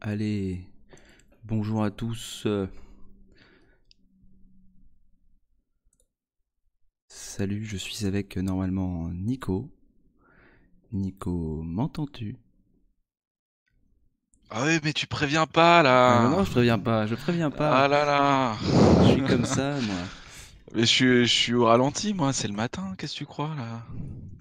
Allez, bonjour à tous. Salut, je suis avec normalement Nico. Nico, m'entends-tu? Ah oui, mais tu préviens pas Non, là. non, je préviens pas. Ah là là. Je suis comme ça, moi. Mais je suis au ralenti, moi, c'est le matin, qu'est-ce que tu crois là?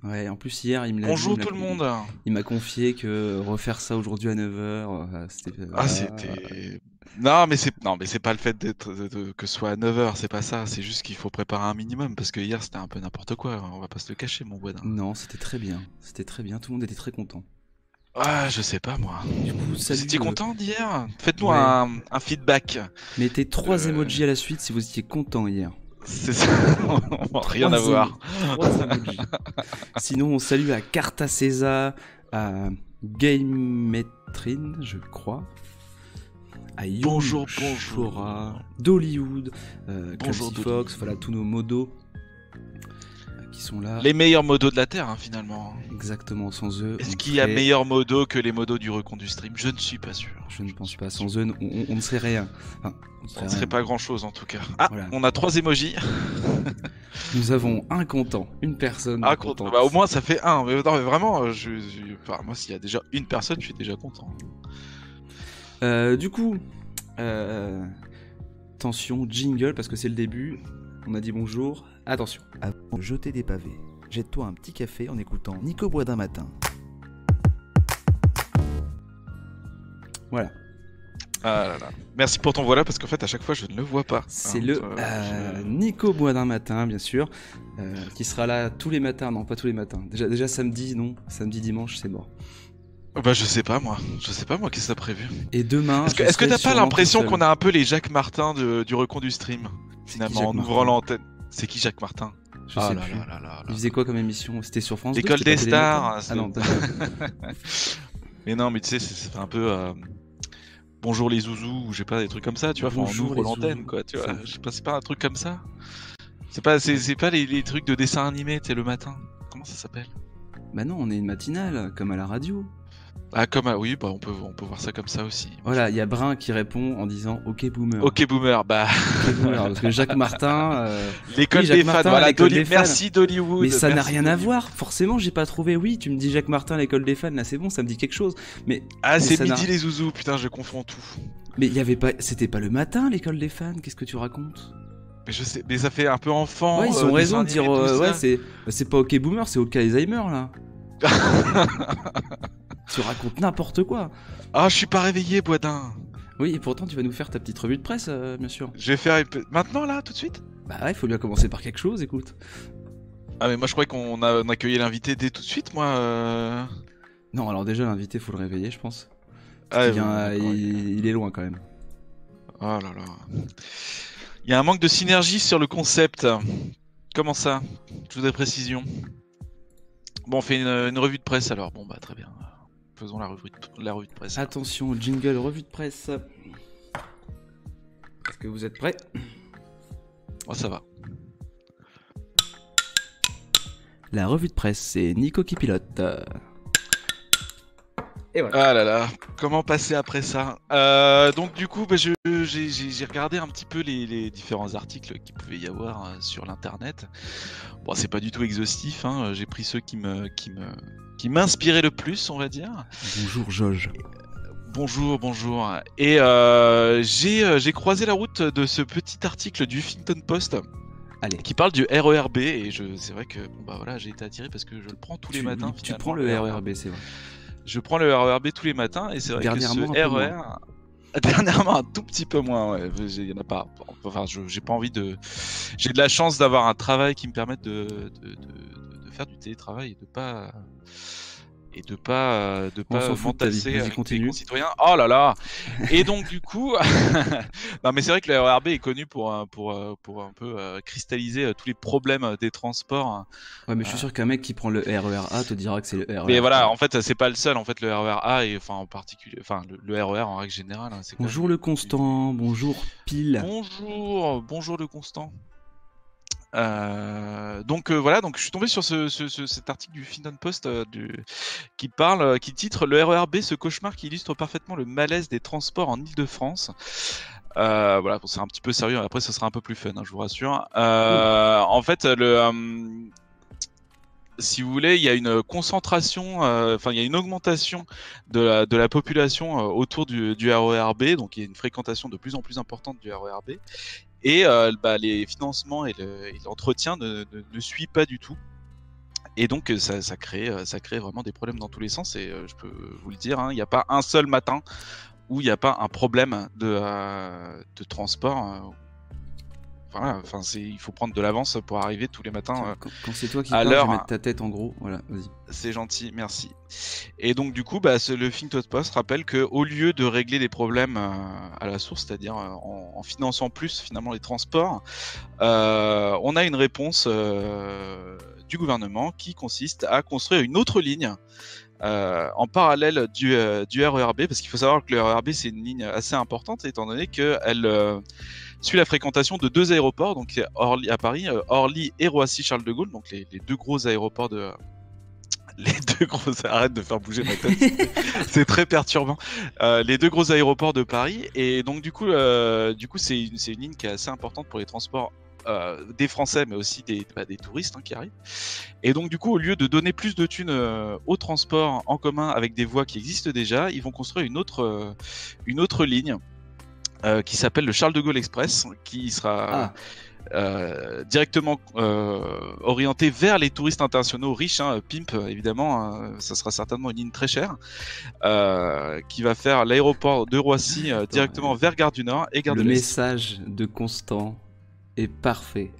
Ouais, en plus hier, il me l'a dit, Bonjour tout le monde. il m'a confié que refaire ça aujourd'hui à 9h, c'était... Ah, ah. c'était. Non, mais c'est pas le fait que ce soit à 9h, c'est pas ça, c'est juste qu'il faut préparer un minimum parce que hier c'était un peu n'importe quoi, on va pas se le cacher, mon bois. Non, c'était très bien, tout le monde était très content. Ah, je sais pas moi. Du coup, Vous étiez salut. content d'hier? Faites-nous Ouais, un feedback. mettez 3 Euh, emojis à la suite si vous étiez content hier. c'est ça, rien à 3 voir. 3 emojis. Sinon, on salue à Carta César, à Gametrine, je crois, à Young Bonjour, bonjour. Shora, d'Hollywood, Bonjour Clumsy Dolly. Fox, voilà tous nos modos qui sont là. Les meilleurs modos de la Terre, hein, finalement. Exactement, sans eux, Est-ce on qu'il y a serait. meilleurs modos que les modos du recon du stream? Je ne suis pas sûr. Je ne pense suis pas, pas sûr. sans eux, on ne serait rien. Enfin, on ne On serait ne rien. serait pas grand chose en tout cas. Ah, Voilà. on a 3 emojis. Nous avons un content, une personne Ah, bah, au contente. moins ça fait un. Mais, non, mais vraiment, enfin, moi, s'il y a déjà une personne, je suis déjà content. Du coup, euh, attention, jingle, parce que c'est le début. On a dit bonjour. Attention. Avant de jeter des pavés, jette-toi un petit café en écoutant Nico Bois d'un matin. Voilà. Ah là là. Merci pour ton voilà parce qu'en fait, à chaque fois, je ne le vois pas. C'est Hein, le Nico Bois d'un matin, bien sûr, qui sera là tous les matins. Non, pas tous les matins. Déjà samedi, non. Samedi, dimanche, c'est mort. Bah, je sais pas moi. Je sais pas moi, qu'est-ce que t'as prévu? Et demain, Est-ce que je est-ce que serai t'as pas sûrement tout l'impression seul. qu'on a un peu les Jacques Martin du recon du stream? C'est qui Finalement, Jacques en ouvrant Martin? l'antenne. C'est qui Jacques Martin? Je Ah sais là plus. là là là Il là. faisait quoi comme émission? C'était sur France 2, L'école c'était pas des Télématin? stars. Ah non, d'accord. Mais non, mais tu sais, ça fait un peu bonjour les zouzous, ou je sais pas, des trucs comme ça, tu vois. Enfin, on Bonjour ouvre les l'antenne, zouzous. quoi, tu Ça... vois. Je sais pas, c'est pas un truc comme ça. C'est pas les trucs de dessin animé, tu sais, le matin. Comment ça s'appelle? Bah non, on est une matinale, comme à la radio. Ah, comme oui, bah on peut voir ça comme ça aussi. Moi, Voilà, il y a Brun qui répond en disant OK boomer. Ok, boomer, bah. OK boomer, parce que Jacques Martin. L'école Oui, Jacques des fans, Martin, voilà, l'école des fans. merci d'Hollywood. Mais ça n'a Merci rien à d'Hollywood. voir. Forcément, j'ai pas trouvé. Oui, tu me dis Jacques Martin, l'école des fans, là c'est bon, ça me dit quelque chose. Mais, Ah, mais c'est ça n'a. midi les zouzous, putain, je confonds tout. Mais il y avait pas. C'était pas le matin, l'école des fans. Qu'est-ce que tu racontes? Mais je sais, mais ça fait un peu Ouais, enfant, ils ont dessin raison de animé, dire. tout Ouais, ça. c'est pas OK boomer, c'est OK Alzheimer là. Tu racontes n'importe quoi. Ah, je suis pas réveillé, Boisdin. Oui, et pourtant tu vas nous faire ta petite revue de presse, bien sûr. Je vais faire maintenant là, tout de suite. Bah ouais, faut bien commencer par quelque chose, écoute. Ah mais moi je croyais on accueillait l'invité dès tout de suite, moi. Non, alors déjà l'invité, faut le réveiller, je pense. Parce Ah qu'il oui, vient, d'accord. Ok. il est loin quand même. Oh là là. Il y a un manque de synergie sur le concept. Comment ça? Je voudrais précision. Bon, on fait une revue de presse alors. Bon bah très bien. Faisons la revue de presse. Alors. Attention, jingle, revue de presse. Est-ce que vous êtes prêts? Oh ça va. La revue de presse, c'est Nico qui pilote. Et voilà. Ah là là, comment passer après ça? Donc du coup, bah, j'ai regardé un petit peu les différents articles qu'il pouvait y avoir sur l'internet. Bon, c'est pas du tout exhaustif, hein. J'ai pris ceux qui m'inspiraient le plus, on va dire. Bonjour, Joge. Bonjour, bonjour. Et j'ai croisé la route de ce petit article du Huffington Post Allez, qui parle du RERB et c'est vrai que bon, bah voilà, j'ai été attiré parce que je le prends tous les matins. tu Finalement, prends le RERB, c'est vrai. Je prends le RERB tous les matins et c'est vrai que ce Dernièrement, un peu moins. RER, dernièrement un tout petit peu moins, ouais. Il y en a pas. Enfin, j'ai pas envie de. J'ai de la chance d'avoir un travail qui me permette de faire du télétravail et de On pas s'en fout de ta vie, m'entasser vas-y, avec mes continue. concitoyens. Oh là là. Et donc du coup, non mais c'est vrai que le RERB est connu pour un peu cristalliser tous les problèmes des transports. Ouais, mais je suis sûr qu'un mec qui prend le RER A te dira que c'est le Mais voilà, RER. en fait, c'est pas le seul. En fait, le RER A et enfin en particulier, enfin le RER en règle générale, hein, c'est quand Bonjour même le le plus. Constant, bonjour Pile. Bonjour, bonjour le Constant. Donc voilà, donc je suis tombé sur cet article du Huffington Post qui titre Le RER B, ce cauchemar qui illustre parfaitement le malaise des transports en Île-de-France. Voilà, bon, c'est un petit peu sérieux, après ça sera un peu plus fun, hein, je vous rassure. En fait, si vous voulez, il y a une concentration, il y a une augmentation de la population autour du RER B, donc il y a une fréquentation de plus en plus importante du RER B, et les financements et l'entretien ne suivent pas du tout. Et donc ça crée vraiment des problèmes dans tous les sens, et je peux vous le dire, hein, il n'y a pas un seul matin où il n'y a pas un problème de transport. Voilà, il faut prendre de l'avance pour arriver tous les matins quand c'est toi qui à parles, l'heure. je vais mettre ta tête en gros. Voilà, vas-y. C'est gentil, merci. Et donc du coup, le Huffington Post rappelle qu'au lieu de régler les problèmes à la source, c'est-à-dire en finançant plus finalement les transports, on a une réponse du gouvernement qui consiste à construire une autre ligne en parallèle du RER B, parce qu'il faut savoir que le RER B c'est une ligne assez importante étant donné qu'elle suit la fréquentation de 2 aéroports, donc à Paris, Orly et Roissy-Charles de Gaulle, donc les deux gros aéroports de... Les deux gros... Arrête de faire bouger ma tête, c'est très perturbant. Les deux gros aéroports de Paris, et donc du coup c'est une ligne qui est assez importante pour les transports des Français, mais aussi des touristes qui arrivent. Et donc du coup, au lieu de donner plus de thunes au transport en commun avec des voies qui existent déjà, ils vont construire une autre ligne qui s'appelle le Charles de Gaulle Express, qui sera directement orienté vers les touristes internationaux riches, pimp évidemment, ça sera certainement une ligne très chère, qui va faire l'aéroport de Roissy directement vers Gare du Nord et Gare de l'Est. Le message de Constant est parfait.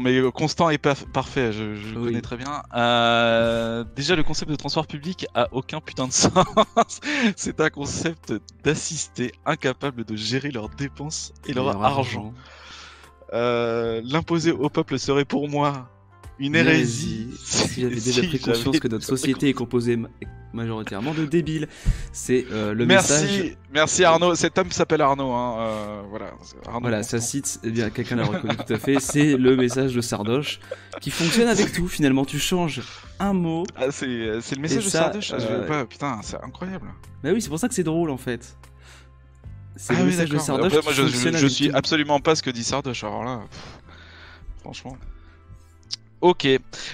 Mais Constant est parfait, je connais très bien. Déjà, le concept de transport public a aucun putain de sens. C'est un concept d'assistés incapables de gérer leurs dépenses et leur argent. L'imposer au peuple serait pour moi une hérésie. Si j'avais déjà pris conscience que notre société est composée majoritairement de débiles. C'est le message. Merci Arnaud. Cet homme s'appelle Arnaud. Voilà. Arnaud voilà, ça cite. Eh bien, quelqu'un l'a reconnu tout à fait. C'est le message de Sardoche qui fonctionne avec tout. Finalement, tu changes un mot. C'est le message de Sardoche. Putain, c'est incroyable. Bah oui, c'est pour ça que c'est drôle en fait. C'est le message de Sardoche. Après, moi, je suis absolument pas ce que dit Sardoche. Alors là, franchement. Ok,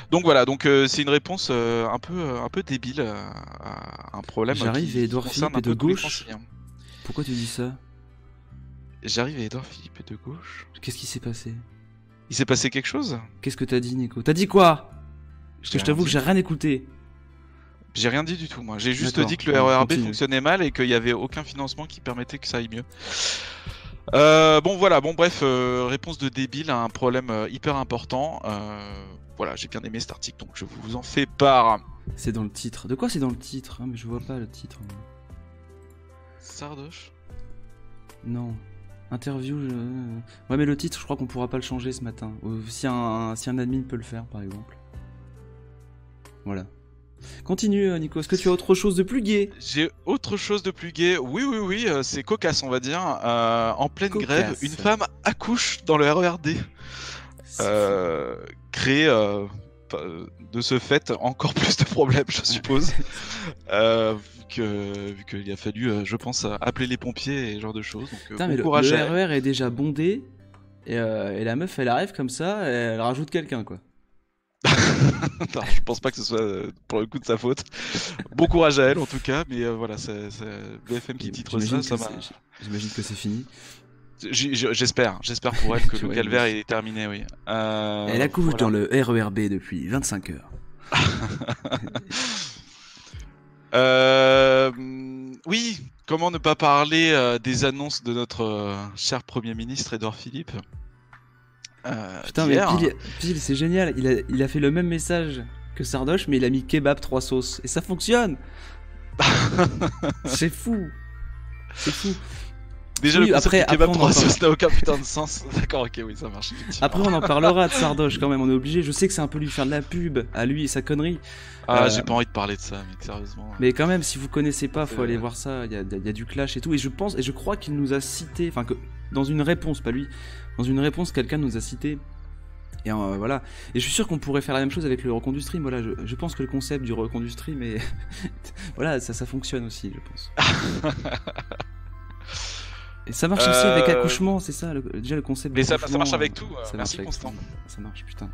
donc voilà, c'est une réponse un peu débile à un problème. J'arrive et Édouard Philippe est de gauche. Pourquoi tu dis ça? J'arrive et Édouard Philippe est de gauche. Qu'est-ce qui s'est passé? Il s'est passé quelque chose? Qu'est-ce que t'as dit, Nico? T'as dit quoi? Parce que je t'avoue que j'ai rien écouté. J'ai rien dit du tout, moi. J'ai juste dit que le RER B fonctionnait mal et qu'il n'y avait aucun financement qui permettait que ça aille mieux. Bref, réponse de débile à un problème hyper important. Voilà, j'ai bien aimé cet article, donc je vous en fais part. C'est dans le titre. De quoi c'est dans le titre? Mais je vois pas le titre. Sardoche? Non. Interview. Ouais, mais le titre, je crois qu'on pourra pas le changer ce matin. Si un admin peut le faire, par exemple. Voilà. Continue, Nico. Est-ce que tu as autre chose de plus gai? J'ai autre chose de plus gai. Oui, c'est cocasse, on va dire. En pleine grève, une femme accouche dans le RERD. Créer de ce fait encore plus de problèmes, je suppose. Vu qu'il a fallu, je pense, appeler les pompiers et ce genre de choses. Donc, putain, mais le RER est déjà bondé. Et la meuf, elle arrive comme ça, et elle rajoute quelqu'un, quoi. Non, je pense pas que ce soit pour le coup de sa faute. Bon courage à elle en tout cas, mais voilà, c'est BFM qui titre ça m'a... J'imagine que c'est fini. J'espère pour elle que le calvaire est terminé, oui. Elle accouche dans le RERB depuis 25 heures. Oui, comment ne pas parler des annonces de notre cher Premier ministre Édouard Philippe. Putain, mais Pile, c'est génial. Il a fait le même message que Sardoche, mais il a mis kebab 3 sauces. Et ça fonctionne. C'est fou. Déjà, oui, le concept de kebab 3 sauces n'a aucun putain de sens. D'accord, ok, oui, ça marche. Après, on en parlera de Sardoche quand même. On est obligé. Je sais que c'est un peu lui faire de la pub à lui et sa connerie. J'ai pas envie de parler de ça, mec, sérieusement. Mais quand même, si vous connaissez pas, faut aller voir ça. Il y a du clash et tout. Et je crois qu'il nous a cité, enfin que dans une réponse, pas lui, dans une réponse, quelqu'un nous a cité Et voilà. Et je suis sûr qu'on pourrait faire la même chose avec le recon du stream. Voilà, je pense que le concept du recon du stream est voilà, ça fonctionne aussi, je pense. Et ça marche aussi avec accouchement, c'est ça, déjà le concept. Mais ça marche avec tout. Ça Merci marche Constant. Ça marche, putain.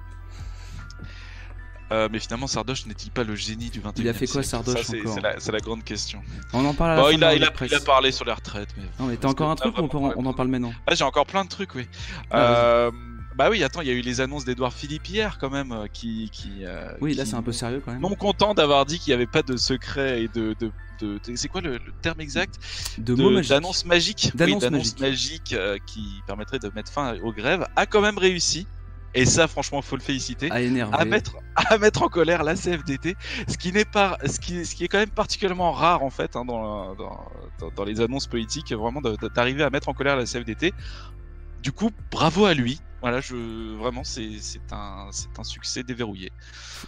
Mais finalement, Sardoche n'est-il pas le génie du 21e siècle? Il a fait quoi, Sardoche, ça, encore c'est la grande question. On en parle à la fin. Il a parlé sur les retraites. Mais... Non, mais t'as encore un truc ou on en parle maintenant? Ah, j'ai encore plein de trucs, oui. Bah oui, attends, il y a eu les annonces d'Edouard Philippe hier, quand même, oui, là, c'est un peu sérieux, quand même. Non content d'avoir dit qu'il n'y avait pas de secret et de c'est quoi le terme exact? D'annonce magique. D'annonce magique qui permettrait de mettre fin aux grèves, a quand même réussi. Et ça, franchement, faut le féliciter. À mettre en colère la CFDT, ce qui est quand même particulièrement rare en fait, hein, dans les annonces politiques, vraiment d'arriver à mettre en colère la CFDT. Du coup, bravo à lui. Voilà, vraiment, c'est un succès déverrouillé.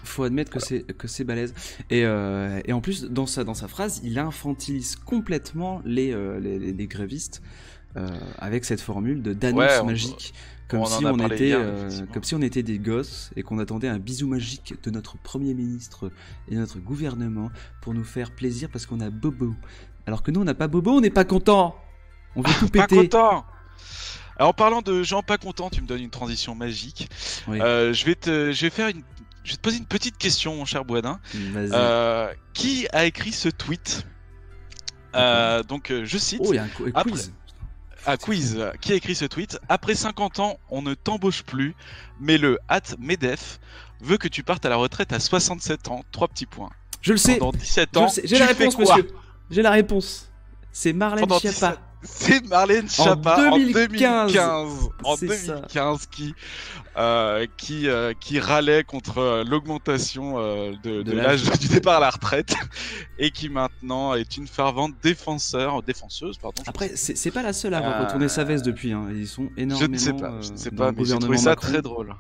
Faut admettre que c'est balèze. Et en plus, dans sa phrase, il infantilise complètement les grévistes avec cette formule d'annonce magique. Comme si on était des gosses et qu'on attendait un bisou magique de notre Premier ministre et de notre gouvernement pour nous faire plaisir parce qu'on a bobo. Alors que nous, on n'a pas bobo, on n'est pas content. On veut tout péter. Pas content. Alors, en parlant de gens pas contents, tu me donnes une transition magique. Oui. Je vais te poser une petite question, mon cher Boisdin. Qui a écrit ce tweet? Donc, je cite. Oh, il y a un quiz. Quiz. Qui a écrit ce tweet? Après 50 ans, on ne t'embauche plus, mais le @medef veut que tu partes à la retraite à 67 ans. 3 petits points. Je le sais. Dans 17 ans, j'ai la réponse, monsieur. J'ai la réponse. C'est Marlène Schiappa. C'est Marlène Schiappa en 2015. En 2015 qui râlait contre l'augmentation de l'âge du départ à la retraite et qui maintenant est une fervente défenseuse. Après, c'est pas la seule à avoir retourné sa veste depuis. Hein. Ils sont énormément. Je ne sais pas, mais j'ai trouvé ça très drôle.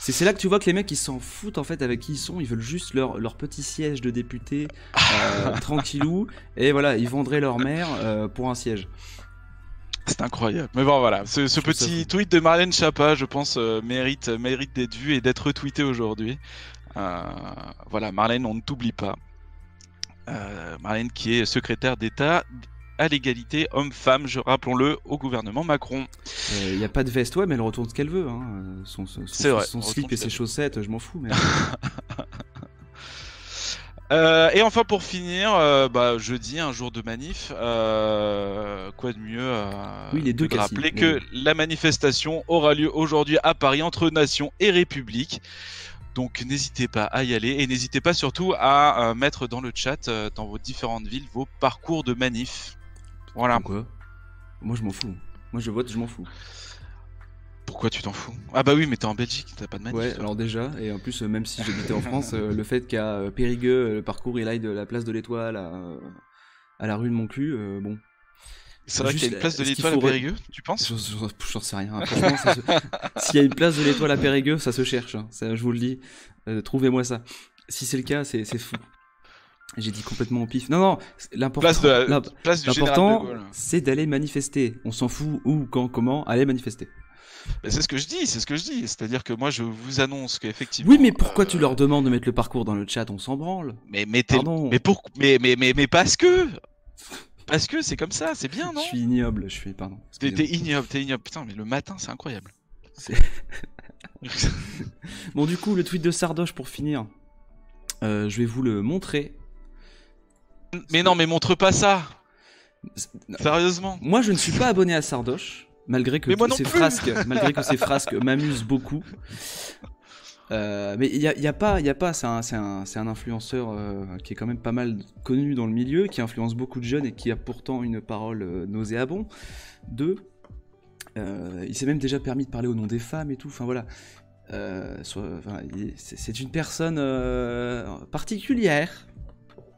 C'est là que tu vois que les mecs ils s'en foutent en fait avec qui ils sont, ils veulent juste leur petit siège de député tranquillou, et voilà, ils vendraient leur mère pour un siège. C'est incroyable. Mais bon voilà, ce petit tweet de Marlène Schiappa, je pense, mérite d'être vu et d'être retweeté aujourd'hui. Voilà, Marlène, on ne t'oublie pas. Marlène qui est secrétaire d'État à l'égalité homme-femme, rappelons-le, au gouvernement Macron. Il n'y a pas de veste, ouais, mais elle retourne ce qu'elle veut. Hein. Son slip et ses chaussettes, je m'en fous. Mais... et enfin pour finir, jeudi, un jour de manif, quoi de mieux que de rappeler que la manifestation aura lieu aujourd'hui à Paris entre Nation et République. Donc n'hésitez pas à y aller et n'hésitez pas surtout à mettre dans le chat, dans vos différentes villes, vos parcours de manif. Voilà. Pourquoi ? Moi je m'en fous. Moi je vote, je m'en fous. Pourquoi tu t'en fous? Ah bah oui, mais t'es en Belgique, t'as pas de manif. Ouais, alors déjà, et en plus, même si j'habitais en France, le fait qu'à Périgueux, le parcours il aille de la place de l'Étoile à la rue de Montclus, bon. C'est vrai qu'il y a une place de l'Étoile à Périgueux, tu penses? J'en sais rien. S'il y a une place de l'Étoile à Périgueux, ça se cherche. Hein. Ça, je vous le dis. Trouvez-moi ça. Si c'est le cas, c'est fou. J'ai dit complètement au pif. Non, l'important, c'est d'aller manifester. On s'en fout où, quand, comment, aller manifester. Mais c'est ce que je dis. C'est-à-dire que moi, je vous annonce qu'effectivement. Oui, mais pourquoi tu leur demandes de mettre le parcours dans le chat? On s'en branle. Mais parce que c'est comme ça, c'est bien, non? Je suis ignoble, pardon. T'es ignoble. Putain, mais le matin, c'est incroyable. Bon, du coup, le tweet de Sardoche pour finir. Je vais vous le montrer. Mais non, mais montre pas ça. Sérieusement. Moi, je ne suis pas abonné à Sardoche, malgré que ces frasques m'amusent beaucoup. Mais il y a pas, c'est un influenceur qui est quand même pas mal connu dans le milieu, qui influence beaucoup de jeunes et qui a pourtant une parole nauséabonde. Il s'est même déjà permis de parler au nom des femmes et tout. Enfin voilà. C'est une personne particulière.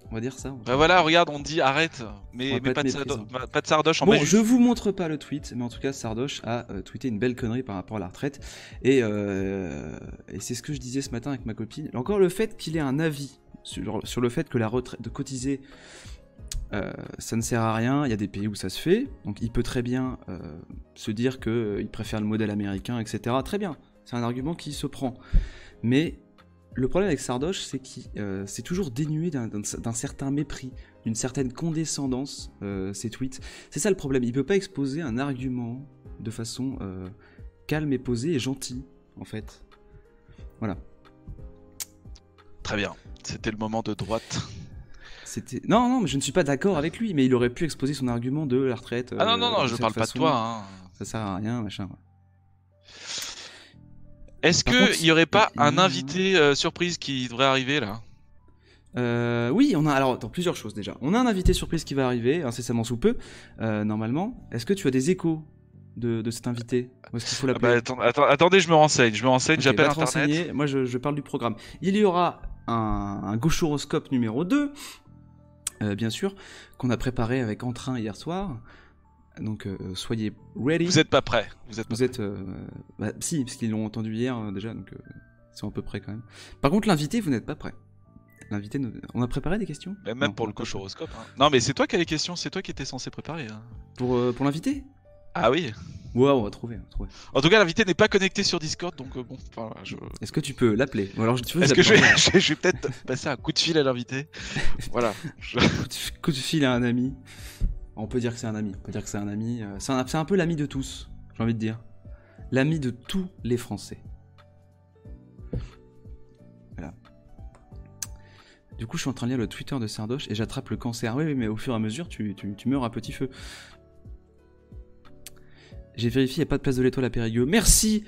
On va dire ça. Bah voilà, regarde, on dit arrête, mais pas de Sardoche en Belgique. Bon, je vous montre pas le tweet, mais en tout cas, Sardoche a tweeté une belle connerie par rapport à la retraite. Et c'est ce que je disais ce matin avec ma copine. Encore le fait qu'il ait un avis sur le fait que la retraite, de cotiser, ça ne sert à rien. Il y a des pays où ça se fait. Donc il peut très bien se dire qu'il préfère le modèle américain, etc. Très bien. C'est un argument qui se prend. Mais le problème avec Sardoche, c'est qu'il c'est toujours dénué d'un certain mépris, d'une certaine condescendance, ses tweets. C'est ça le problème, il peut pas exposer un argument de façon calme et posée et gentille, en fait. Voilà. Très bien, c'était le moment de droite. Non, mais je ne suis pas d'accord avec lui, mais il aurait pu exposer son argument de la retraite. Ah non, je parle pas de toi. Hein. Ça sert à rien, machin. Est-ce qu'il y aurait pas un invité surprise qui devrait arriver là? Oui, on a alors attends, plusieurs choses déjà. On a un invité surprise qui va arriver incessamment sous peu, normalement. Est-ce que tu as des échos de cet invité? Ou est-ce qu'il faut l'appeler? Attendez, je me renseigne, Okay, j'appelle va te Internet. renseigner. Moi, je parle du programme. Il y aura un gauchoroscope numéro 2, bien sûr, qu'on a préparé avec entrain hier soir. Donc, soyez ready. Vous êtes pas prêts. Bah, si, parce qu'ils l'ont entendu hier déjà, donc ils sont à peu près quand même. Par contre, l'invité, vous n'êtes pas prêt. L'invité, on a préparé des questions? Même non, pour le gauchoroscope. Hein. Non, mais c'est toi qui as les questions, c'est toi qui étais censé préparer. Hein. Pour l'invité? Ah oui. Ouais, on va trouver. En tout cas, l'invité n'est pas connecté sur Discord, donc bon. Enfin, Est-ce que tu peux l'appeler? Ou alors, est-ce que je vais peut-être passer un coup de fil à l'invité? Voilà. Coup de fil à un ami. On peut dire que c'est un ami. C'est un peu l'ami de tous, j'ai envie de dire. L'ami de tous les Français. Voilà. Du coup, je suis en train de lire le Twitter de Sardoche et j'attrape le cancer. Oui, mais au fur et à mesure, tu meurs à petit feu. J'ai vérifié, il n'y a pas de place de l'étoile à Périgueux. Merci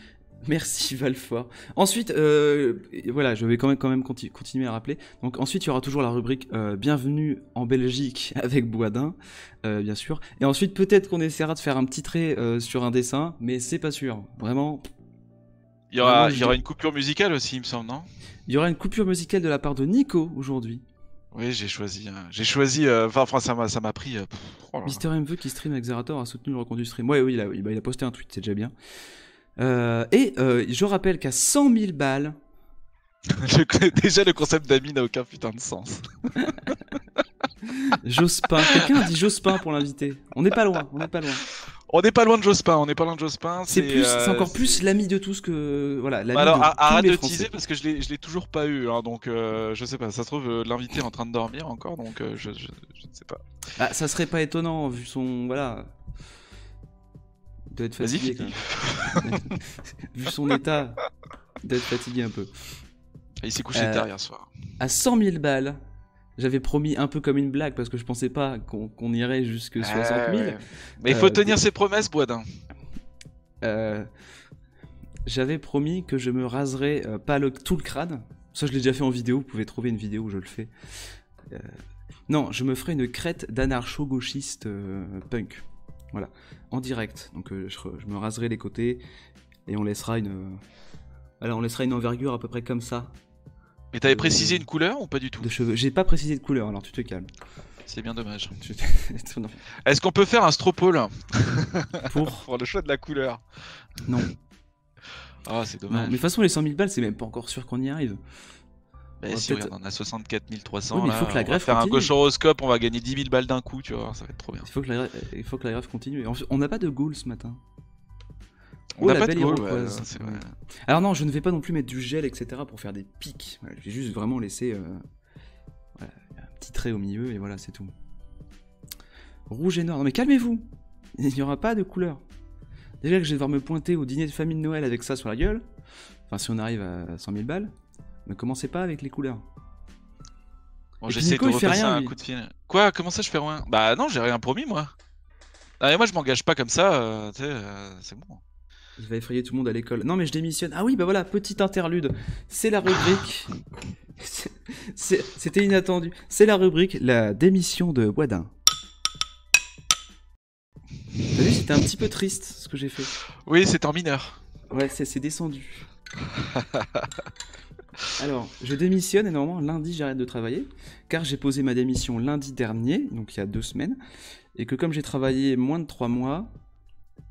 Valfort. Ensuite, voilà, je vais quand même continuer à rappeler. Donc ensuite, il y aura toujours la rubrique Bienvenue en Belgique avec Boisdin, bien sûr. Et ensuite, peut-être qu'on essaiera de faire un petit trait sur un dessin, mais c'est pas sûr. Vraiment. Il y aura une coupure musicale aussi, il me semble, non? Il y aura une coupure musicale de la part de Nico aujourd'hui. Oui, j'ai choisi. Enfin, ça m'a pris. Mister MV qui stream avec Zerator a soutenu le recompte du stream. Ouais, oui, il a posté un tweet, c'est déjà bien. Je rappelle qu'à 100 000 balles. Déjà, le concept d'ami n'a aucun putain de sens. Jospin. Quelqu'un a dit Jospin pour l'inviter. On n'est pas loin. On n'est pas loin de Jospin. C'est encore plus l'ami de tous que. Voilà, l'ami alors, de arrête tous les de Français. teaser parce que je l'ai toujours pas eu. Hein, donc, je sais pas. Ça se trouve, l'invité est en train de dormir encore. Donc, je ne sais pas. Ah, ça serait pas étonnant vu son. Voilà. Il doit être fatigué quand même. Vu son état, il doit être fatigué un peu. Il s'est couché tard hier soir. À 100 000 balles, j'avais promis un peu comme une blague parce que je pensais pas qu'on irait jusque 60 000. Ouais. Mais il faut tenir ses promesses, Boisdin. J'avais promis que je me raserais pas tout le crâne. Ça, je l'ai déjà fait en vidéo. Vous pouvez trouver une vidéo où je le fais. Non, je me ferai une crête d'anarcho-gauchiste punk. Voilà, en direct. Donc je me raserai les côtés et on laissera une envergure à peu près comme ça. Mais t'avais précisé une couleur ou pas du tout? De cheveux. J'ai pas précisé de couleur, alors tu te calmes. C'est bien dommage. Est-ce qu'on peut faire un stropole pour le choix de la couleur? Non. Ah, c'est dommage. Non, mais de toute façon, les 100 000 balles, c'est même pas encore sûr qu'on y arrive. Bah, si, regarde, on a 64 300. Oui, mais il faut que la greffe faire continue. un gauchoroscope, on va gagner 10 000 balles d'un coup, tu vois, ça va être trop bien. Il faut que la greffe continue. On n'a pas de goal ce matin. On n'a pas de goal, ouais, c'est vrai. Alors non, je ne vais pas non plus mettre du gel, etc. pour faire des pics. Voilà, je vais juste vraiment laisser un petit trait au milieu et voilà, c'est tout. Rouge et noir. Non mais calmez-vous. Il n'y aura pas de couleur. Déjà que je vais devoir me pointer au dîner de famille de Noël avec ça sur la gueule. Enfin, si on arrive à 100 000 balles. Ne commencez pas avec les couleurs. Bon, j'essaie de repasser un coup de fil. Quoi? Comment ça je fais rien? Bah non, j'ai rien promis moi. Ah, et moi je m'engage pas comme ça, tu sais, c'est bon. Il va effrayer tout le monde à l'école. Non mais je démissionne. Ah oui, bah voilà, petite interlude. C'est la rubrique. C'était inattendu. C'est la rubrique la démission de Boisdin. T'as vu, c'était un petit peu triste ce que j'ai fait. Oui, c'est en mineur. Ouais, c'est descendu. Alors, je démissionne et normalement lundi j'arrête de travailler car j'ai posé ma démission lundi dernier, donc il y a 2 semaines, et que comme j'ai travaillé moins de 3 mois,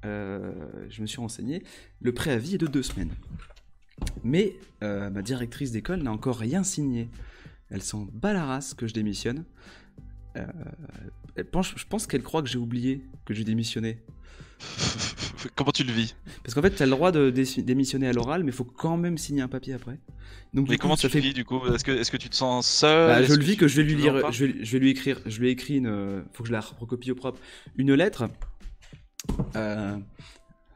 je me suis renseigné, le préavis est de 2 semaines. Mais ma directrice d'école n'a encore rien signé. Elle s'en bat la race que je démissionne. Je pense qu'elle croit que j'ai oublié que j'ai démissionné. Comment tu le vis? Parce qu'en fait, tu as le droit de démissionner à l'oral, mais il faut quand même signer un papier après. Donc, Mais du coup, comment tu ça le fait. vis du coup? Est-ce que tu te sens seul? Bah, je Est-ce le vis tu que je vais lui tu veux en lire, parler? je vais lui écrire, je lui ai écrit faut que je la recopie au propre, une lettre, euh,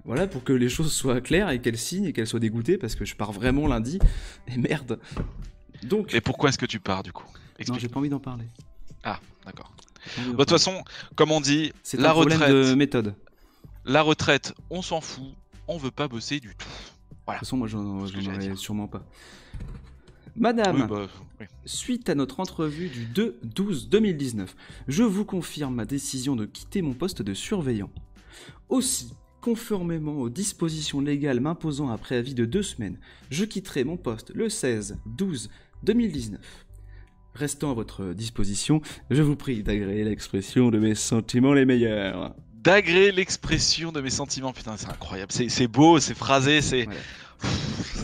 voilà, pour que les choses soient claires et qu'elle signe et qu'elle soit dégoûtée parce que je pars vraiment lundi et merde. Donc, Et pourquoi est-ce que tu pars du coup? non, Explique. j'ai pas envie d'en parler. Ah, d'accord. J'ai pas envie d'en Bah, de toute parler. façon, comme on dit, C'est la un problème de retraite, méthode. De la retraite, on s'en fout, on veut pas bosser du tout. toute façon, moi, C'est ce que j'en j'allais aurais dire. sûrement pas. Oui, Madame, bah, oui. suite à notre entrevue du 2/12/2019, je vous confirme ma décision de quitter mon poste de surveillant. Aussi, conformément aux dispositions légales m'imposant un préavis de 2 semaines, je quitterai mon poste le 16/12/2019. Restant à votre disposition, je vous prie d'agréer l'expression de mes sentiments les meilleurs. D'agréer l'expression de mes sentiments, putain, c'est incroyable. C'est beau, c'est phrasé, c'est. Voilà.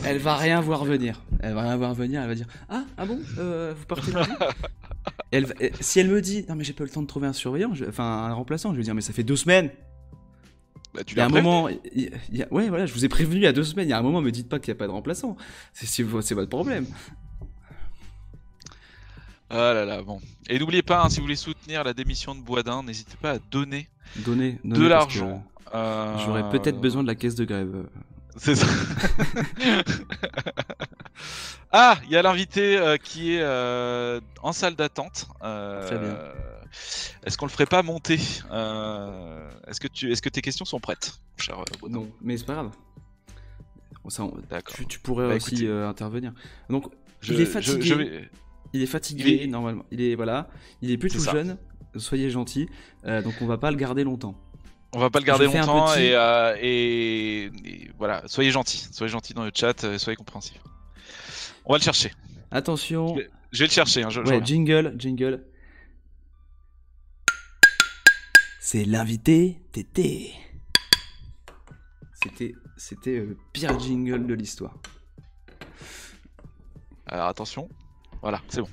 Elle va rien voir venir. Elle va rien voir venir, elle va dire ah bon, vous partez lundi. Si elle me dit non mais j'ai pas eu le temps de trouver un surveillant, enfin un remplaçant, je vais dire mais ça fait 2 semaines. Bah, tu Il y a l'as un prévenu. moment, ouais voilà, je vous ai prévenu il y a 2 semaines. Il y a un moment, me dites pas qu'il n'y a pas de remplaçant. C'est votre problème. Ah là là, bon. Et n'oubliez pas, hein, si vous voulez soutenir la démission de Boisdin, n'hésitez pas à donner Donnez de parce que l'argent. j'aurais peut-être besoin de la caisse de grève. C'est ça. Ah, il y a l'invité qui est en salle d'attente. Très bien. Est-ce qu'on le ferait pas monter? Est-ce que tes questions sont prêtes, cher Baudin? Non, mais c'est pas grave. Bon, ça, D'accord. tu pourrais Bah, aussi écoutez, intervenir. Donc, Je, il est fatigué. je vais. Il est fatigué, Il est- normalement. Il est, voilà. Il est plus C'est tout ça. jeune. Soyez gentil. Donc, on va pas le garder longtemps. On va pas le garder Je fais un longtemps petit- et voilà. Soyez gentils dans le chat, soyez compréhensifs. On va le chercher. Attention. Je vais le chercher. Hein, je Ouais, reviens. jingle. C'est l'invité Tété. C'était le pire jingle de l'histoire. Alors attention. Voilà, c'est bon.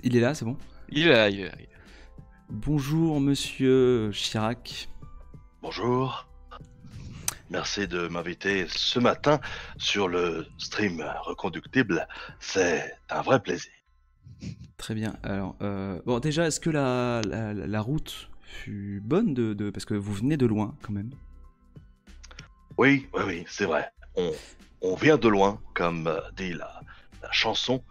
Il est là, c'est bon? Il est là, il est là. Bonjour, monsieur Chirac. Bonjour. Merci de m'inviter ce matin sur le stream reconductible. C'est un vrai plaisir. Très bien. Alors, bon, déjà, est-ce que la route fut bonne parce que vous venez de loin, quand même? Oui, c'est vrai. On vient de loin, comme dit la chanson.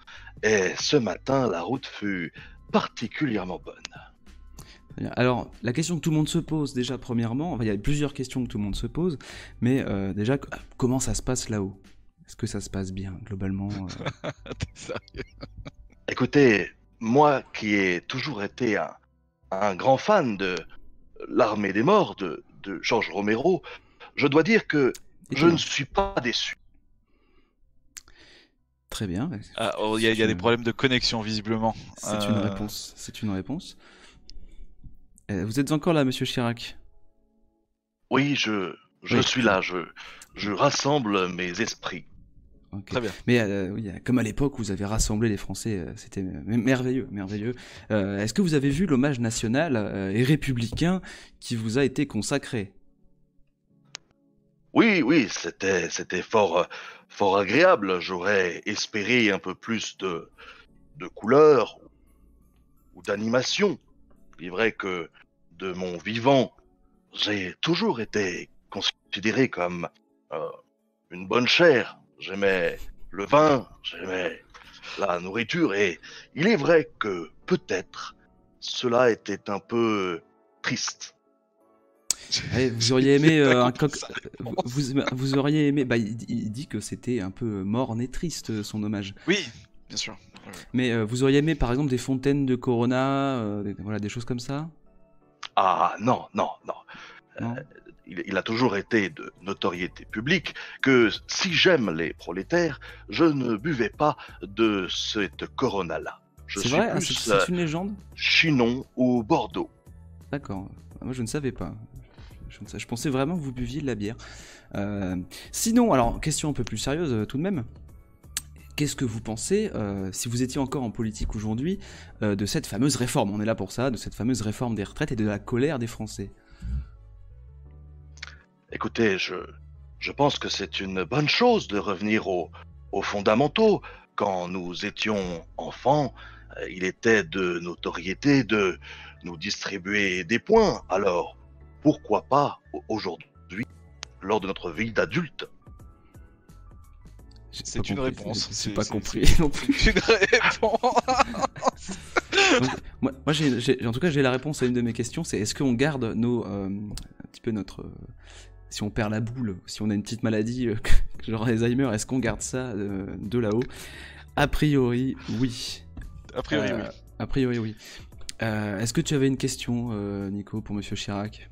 Et ce matin, la route fut particulièrement bonne. Très bien. Alors, la question que tout le monde se pose, déjà, premièrement, enfin, il y a plusieurs questions que tout le monde se pose, mais déjà, comment ça se passe là-haut? Est-ce que ça se passe bien, globalement? T'es sérieux? Écoutez, moi qui ai toujours été un grand fan de l'Armée des Morts de Georges Romero, je dois dire que je Étonnant. ne suis pas déçu. Très bien. Ah, oh, il y a des problèmes de connexion visiblement. C'est une réponse. C'est une réponse. Vous êtes encore là, monsieur Chirac? Oui, je Oui. suis là, je rassemble mes esprits. Ok. Très bien. Mais oui, comme à l'époque, vous avez rassemblé les Français, c'était merveilleux. Est-ce que vous avez vu l'hommage national et républicain qui vous a été consacré? Oui, c'était fort agréable. J'aurais espéré un peu plus de couleurs ou d'animation. Il est vrai que de mon vivant, j'ai toujours été considéré comme une bonne chair. J'aimais le vin, j'aimais la nourriture, et il est vrai que peut-être cela était un peu triste. Allez, vous auriez aimé un Écoute, coq. ça Vous auriez aimé. Bah, il dit que c'était un peu morne et triste son hommage. Oui, bien sûr. Ouais. Mais vous auriez aimé par exemple des fontaines de Corona, voilà, des choses comme ça? Ah non. Non. Il a toujours été de notoriété publique que si j'aime les prolétaires, je ne buvais pas de cette Corona-là. Je C'est suis vrai? Ah, plus c'est une légende? Chinon ou Bordeaux. D'accord. Moi, je ne savais pas. Je pensais vraiment que vous buviez de la bière. Sinon, alors, question un peu plus sérieuse tout de même. Qu'est-ce que vous pensez, si vous étiez encore en politique aujourd'hui, de cette fameuse réforme? On est là pour ça, de cette fameuse réforme des retraites et de la colère des Français. Écoutez, je pense que c'est une bonne chose de revenir aux fondamentaux. Quand nous étions enfants, il était de notoriété de nous distribuer des points. Alors, pourquoi pas aujourd'hui, lors de notre vie d'adulte? C'est une réponse. J'ai pas compris non plus. C'est une réponse. Donc, moi en tout cas, j'ai la réponse à une de mes questions. C'est est-ce qu'on garde un petit peu notre si on perd la boule, si on a une petite maladie genre Alzheimer, est-ce qu'on garde ça de là-haut? A priori, oui. A priori, oui. A priori, oui. Est-ce que tu avais une question, Nico, pour Monsieur Chirac?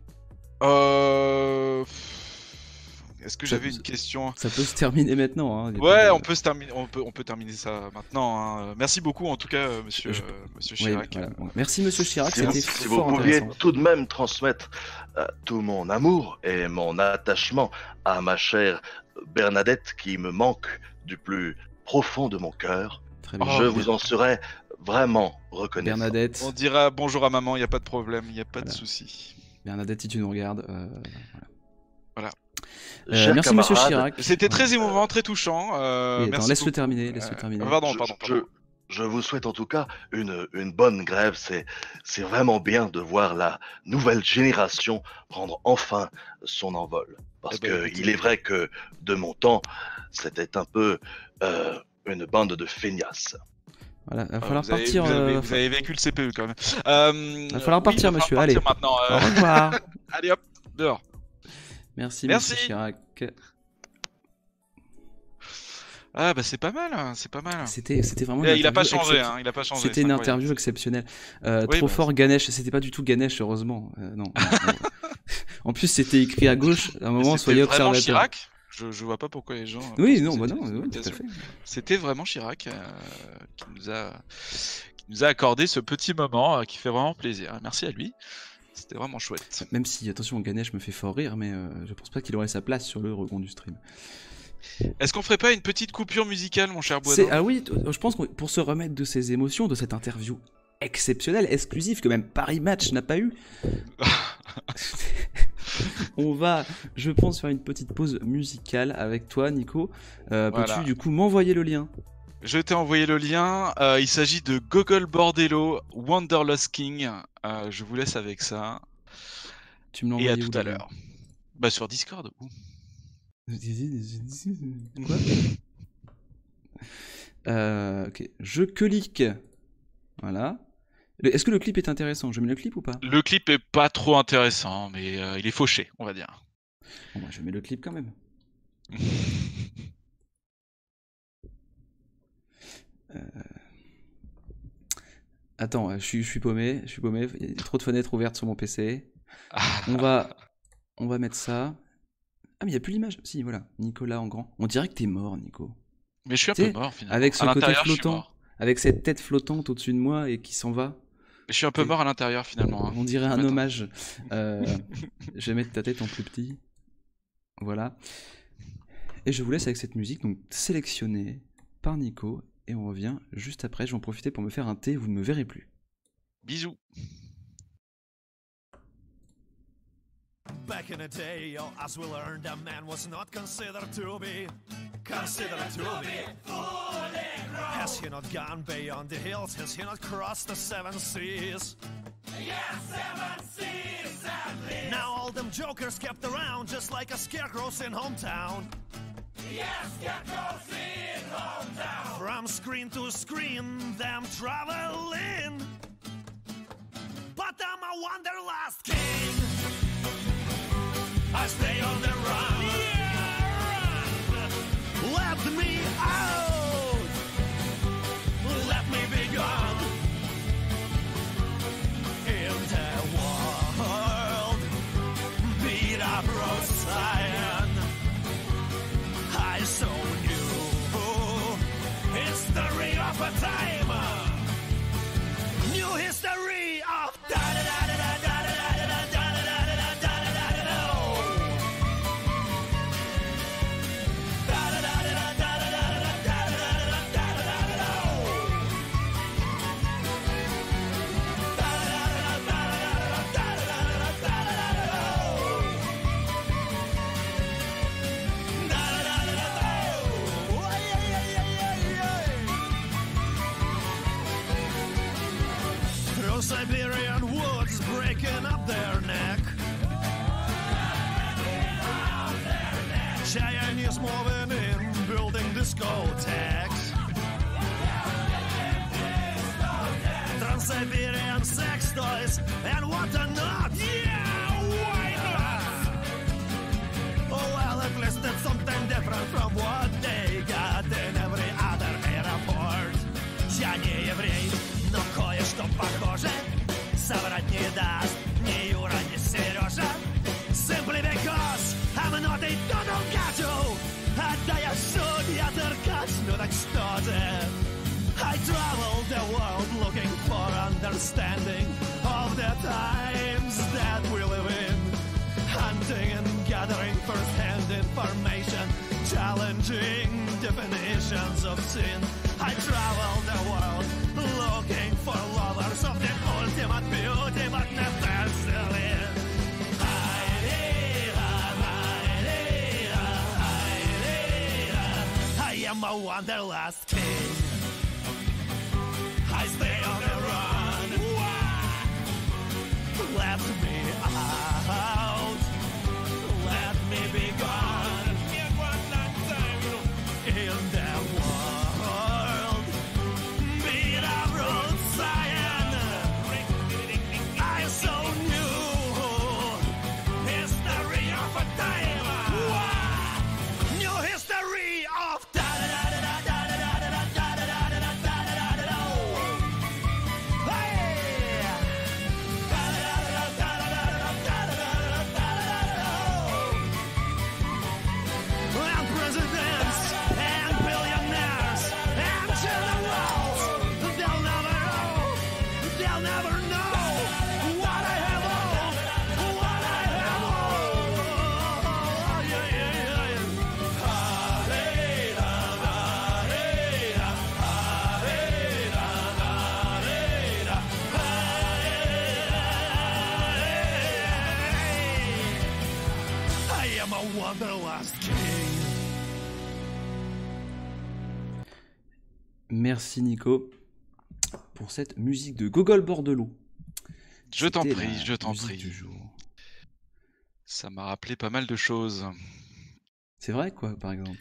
Est-ce que j'avais une question? Ça peut se terminer maintenant. Hein, ouais, on peut terminer ça maintenant. Hein. Merci beaucoup, en tout cas, Monsieur Chirac. Oui, voilà. Merci, Monsieur Chirac. Si vous pouviez tout de même transmettre tout mon amour et mon attachement à ma chère Bernadette, qui me manque du plus profond de mon cœur, je vous en serais vraiment reconnaissant. Bernadette. On dira bonjour à maman, il n'y a pas de problème, il n'y a pas de souci. Bernadette, si tu nous regardes, voilà. Merci Monsieur Chirac. C'était très émouvant, très touchant. Merci laisse-le terminer. Pardon. Je vous souhaite en tout cas une bonne grève. C'est vraiment bien de voir la nouvelle génération prendre enfin son envol. Parce qu'il est vrai que de mon temps, c'était un peu une bande de feignasses. Voilà, il va falloir partir. Vous avez vécu le CPU quand même. Il va falloir partir, monsieur. Allez. Maintenant, Au revoir. Allez hop, dehors. Merci. Monsieur Chirac. Ah bah c'est pas mal, hein, c'est pas mal. C'était vraiment. Il a pas changé, hein, il a pas changé. C'était une interview exceptionnelle. Trop fort Ganesh, c'était pas du tout Ganesh, heureusement. Non. En plus, c'était écrit à gauche. À un moment, soyez observateur. Chirac. Je vois pas pourquoi les gens. Oui, non, bah non, oui, tout à fait. C'était vraiment Chirac qui nous a accordé ce petit moment qui fait vraiment plaisir. Merci à lui. C'était vraiment chouette. Même si, attention, Ganesh me fait fort rire, mais je pense pas qu'il aurait sa place sur le rebond du stream. Est-ce qu'on ferait pas une petite coupure musicale, mon cher Boineau? Ah oui, je pense que pour se remettre de ces émotions, de cette interview exceptionnelle, exclusive, que même Paris Match n'a pas eu, on va, je pense, faire une petite pause musicale avec toi, Nico. Peux-tu du coup m'envoyer le lien? Je t'ai envoyé le lien. Il s'agit de Gogol Bordello, Wanderlust King. Je vous laisse avec ça. Tu me l'envoies. Et à tout à l'heure. Bah sur Discord. Quoi? Ok, je clique. Voilà. Est-ce que le clip est intéressant? Je mets le clip ou pas? Le clip est pas trop intéressant, mais il est fauché, on va dire. Bon, bah, je mets le clip quand même. Attends, je suis paumé. Il y a trop de fenêtres ouvertes sur mon PC. On va mettre ça. Ah mais il n'y a plus l'image. Si, voilà, Nicolas en grand. On dirait que t'es mort, Nico. Mais je suis un peu mort finalement. Avec ce côté flottant, avec cette tête flottante au-dessus de moi et qui s'en va. Je suis un peu mort à l'intérieur finalement. Hein. On dirait un hommage. Je vais mettre ta tête en plus petit. Voilà. Et je vous laisse avec cette musique, donc sélectionnée par Nico. Et on revient juste après. Je vais en profiter pour me faire un thé. Vous ne me verrez plus. Bisous. Back in the day, as we learned, a man was not considered to be Has he not gone beyond the hills? Has he not crossed the 7 seas? Yes, 7 seas at least. Now all them jokers kept around just like a scarecrows in hometown. Yes, scarecrows in hometown. From screen to screen, them traveling. But I'm a wanderlust king. I stay on the run. Yeah, run. Let me out. Let me be gone. In the world, beat up Rosalind. I so new history of a time. New history of da da da da da da da da da da da da da da da. Trans-Siberian woods breaking up their neck. Chinese moving in, building discotheques. Trans-Siberian sex toys and whatnot. Yeah, why not? Oh well, at least it's something different from what they got in every other airport. Я не еврей, но кое-что похоже. Соврать не даст ни Юра, ни Сережа. Simply because I'm not a total gato. Да я судья Деркач, ну так что же? I travel the world looking for understanding of the times that we live in. Hunting and gathering first-hand information, challenging definitions of sin. I travel the world looking for lovers of the ultimate beauty, but never selling. I am a wanderlust king. I stay on the run. Let me out. Let me be gone. In the world, beat up road Zion. I so new history of a time. New history of time. And presidents and billionaires and generals, they'll never know what I have owned, what I have owned. Yeah, yeah, yeah. I am a wanderlust king. Merci Nico pour cette musique de Gogol Bordelot. Je t'en C'était prie, la je t'en musique prie. du jour. Ça m'a rappelé pas mal de choses. C'est vrai quoi, par exemple?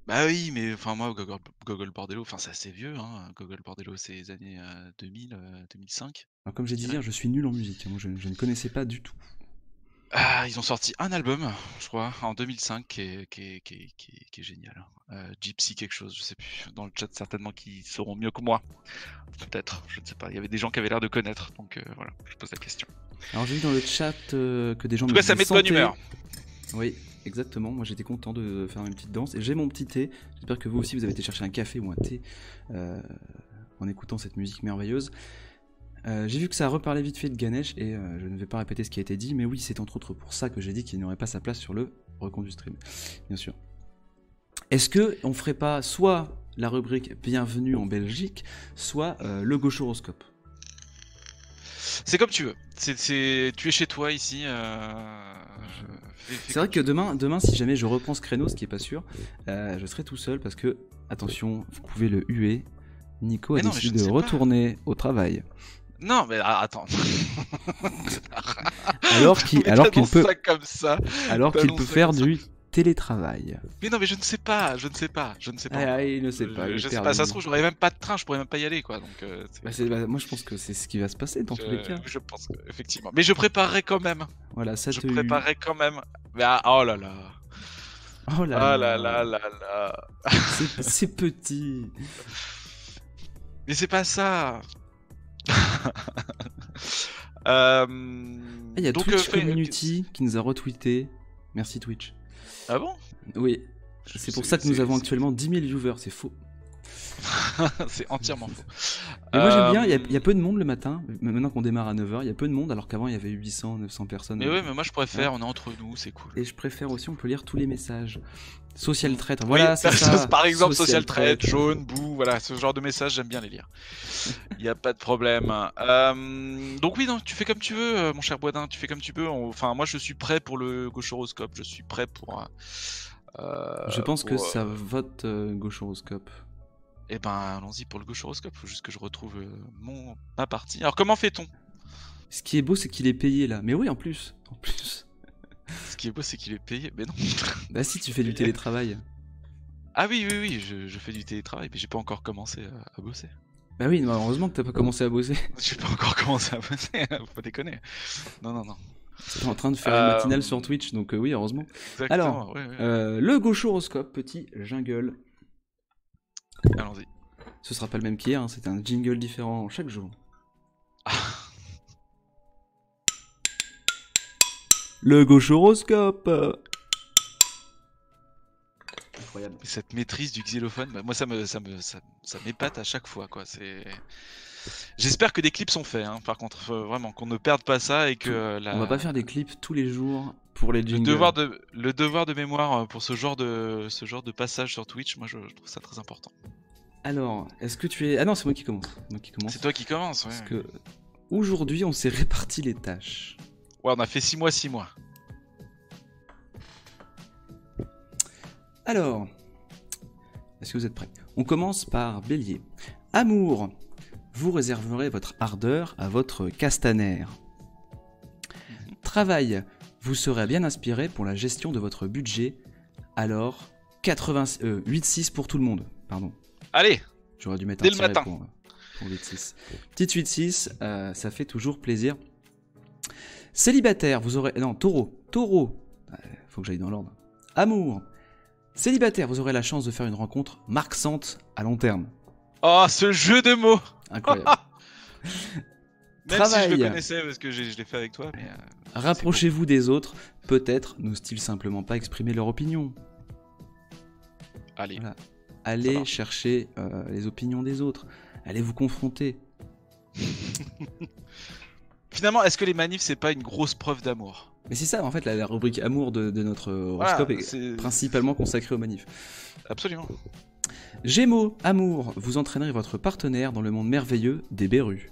Bah oui, mais enfin moi, Gogol Bordello, enfin c'est assez vieux, hein. Gogol Bordello, c'est les années 2000, 2005. Alors, comme j'ai dit dirais. hier, je suis nul en musique. Moi, je ne connaissais pas du tout. Ah, ils ont sorti un album, je crois, en 2005, qui est génial. Gypsy quelque chose, je sais plus. Dans le chat, certainement qui sauront mieux que moi. Peut-être, je ne sais pas. Il y avait des gens qui avaient l'air de connaître, donc voilà, je pose la question. Alors, j'ai vu dans le chat que des gens En tout me cas, ça disaient met de bonne santé. humeur. Oui, exactement. Moi, j'étais content de faire une petite danse. Et j'ai mon petit thé. J'espère que vous aussi, vous avez été chercher un café ou un thé en écoutant cette musique merveilleuse. J'ai vu que ça reparlait vite fait de Ganesh et je ne vais pas répéter ce qui a été dit, mais oui, c'est entre autres pour ça que j'ai dit qu'il n'aurait pas sa place sur le recon du stream, bien sûr. Est-ce que on ferait pas soit la rubrique Bienvenue en Belgique, soit le gauche-horoscope? C'est comme tu veux. Tu es chez toi ici. C'est vrai que demain, si jamais je reprends ce créneau, ce qui est pas sûr, je serai tout seul parce que, attention, vous pouvez le huer, Nico a Mais non, mais je décidé ne de sais pas. retourner au travail. Non, mais attends. Alors qu'il T'annonces peut, ça comme ça. alors qu'il T'annonces peut ça faire comme ça. du télétravail. Mais non, mais je ne sais pas. Je ne sais pas. Ah, il ne sait pas. il est Je sais pas. perdu. Ça se trouve, j'aurais même pas de train. Je pourrais même pas y aller, quoi. Donc, Moi, je pense que c'est ce qui va se passer dans tous les cas. je pense que, effectivement. Mais je préparerai quand même. Voilà, ça Je te préparerai quand même. Mais oh là là. Oh là Ah là là là là. c'est petit. Mais c'est pas ça. Il y a donc, Twitch Community qui nous a retweeté. Merci Twitch. Ah bon? Oui, c'est pour ça que nous avons actuellement 10 000 viewers, c'est faux. C'est entièrement faux. Mais moi j'aime bien, il y a peu de monde le matin, maintenant qu'on démarre à 9h, il y a peu de monde alors qu'avant il y avait 800, 900 personnes. Mais ouais, mais moi je préfère, on est entre nous, c'est cool. Et je préfère aussi, on peut lire tous les messages. Social traître, voilà, Oui, c'est ça. par exemple, social traître, jaune, boue, voilà, ce genre de messages, j'aime bien les lire. Il n'y a pas de problème. Donc oui, non, tu fais comme tu veux, mon cher Boisdin, tu fais comme tu veux. Enfin, moi je suis prêt pour le gauche-horoscope, je suis prêt pour... je pense que ça vote gauche-horoscope. Eh ben, allons-y pour le gauche-horoscope, faut juste que je retrouve ma partie. Alors comment fait-on Ce qui est beau, c'est qu'il est payé là. Mais oui, en plus. En plus. Ce qui est beau, c'est qu'il est payé. Mais non. Bah si, tu fais du télétravail. Ah oui, oui, oui, je fais du télétravail, mais j'ai pas encore commencé à bosser. Bah oui, non, heureusement que t'as pas commencé à bosser. J'ai pas encore commencé à bosser, faut pas déconner. Non, non, non. T'es en train de faire une matinale sur Twitch, donc oui, heureusement. Exactement, Alors, ouais, ouais. le gauchoroscope, petit jingle. Allons-y. Ce sera pas le même qu'hier, hein, c'est un jingle différent chaque jour. Le gauchoroscope. Incroyable. Cette maîtrise du xylophone, bah, moi ça m'épate à chaque fois, quoi. J'espère que des clips sont faits, hein, par contre, vraiment, qu'on ne perde pas ça et que On va pas faire des clips tous les jours pour les jingles. le devoir de mémoire pour ce genre de passage sur Twitch, moi je trouve ça très important. Alors, est-ce que tu es... Ah non, c'est moi qui commence. C'est toi qui commence, ouais. Parce que aujourd'hui, on s'est réparti les tâches. Ouais, on a fait 6 mois, 6 mois. Alors, est-ce que vous êtes prêts? On commence par Bélier. Amour, vous réserverez votre ardeur à votre castaner. Travail, vous serez bien inspiré pour la gestion de votre budget. Alors, 8-6 pour tout le monde. Pardon. Allez, J'aurais dû mettre dès un le tiret matin. pour 8-6. Petite 8-6, ça fait toujours plaisir. Célibataire, vous aurez... Non, taureau. Faut que j'aille dans l'ordre. Amour. Célibataire, vous aurez la chance de faire une rencontre marquante à long terme. Oh, ce jeu de mots. Incroyable. Même Travail. si je le connaissais parce que je l'ai fait avec toi, mais... Rapprochez-vous des autres. Peut-être n'osent-ils simplement pas exprimer leur opinion. Allez. Voilà. Ça Allez marche. chercher les opinions des autres. Allez vous confronter. Finalement, est-ce que les manifs, c'est pas une grosse preuve d'amour? Mais c'est ça, en fait, la rubrique amour de notre horoscope Voilà, est c'est- principalement consacrée aux manifs. Absolument. Gémeaux, amour, vous entraînerez votre partenaire dans le monde merveilleux des berrues.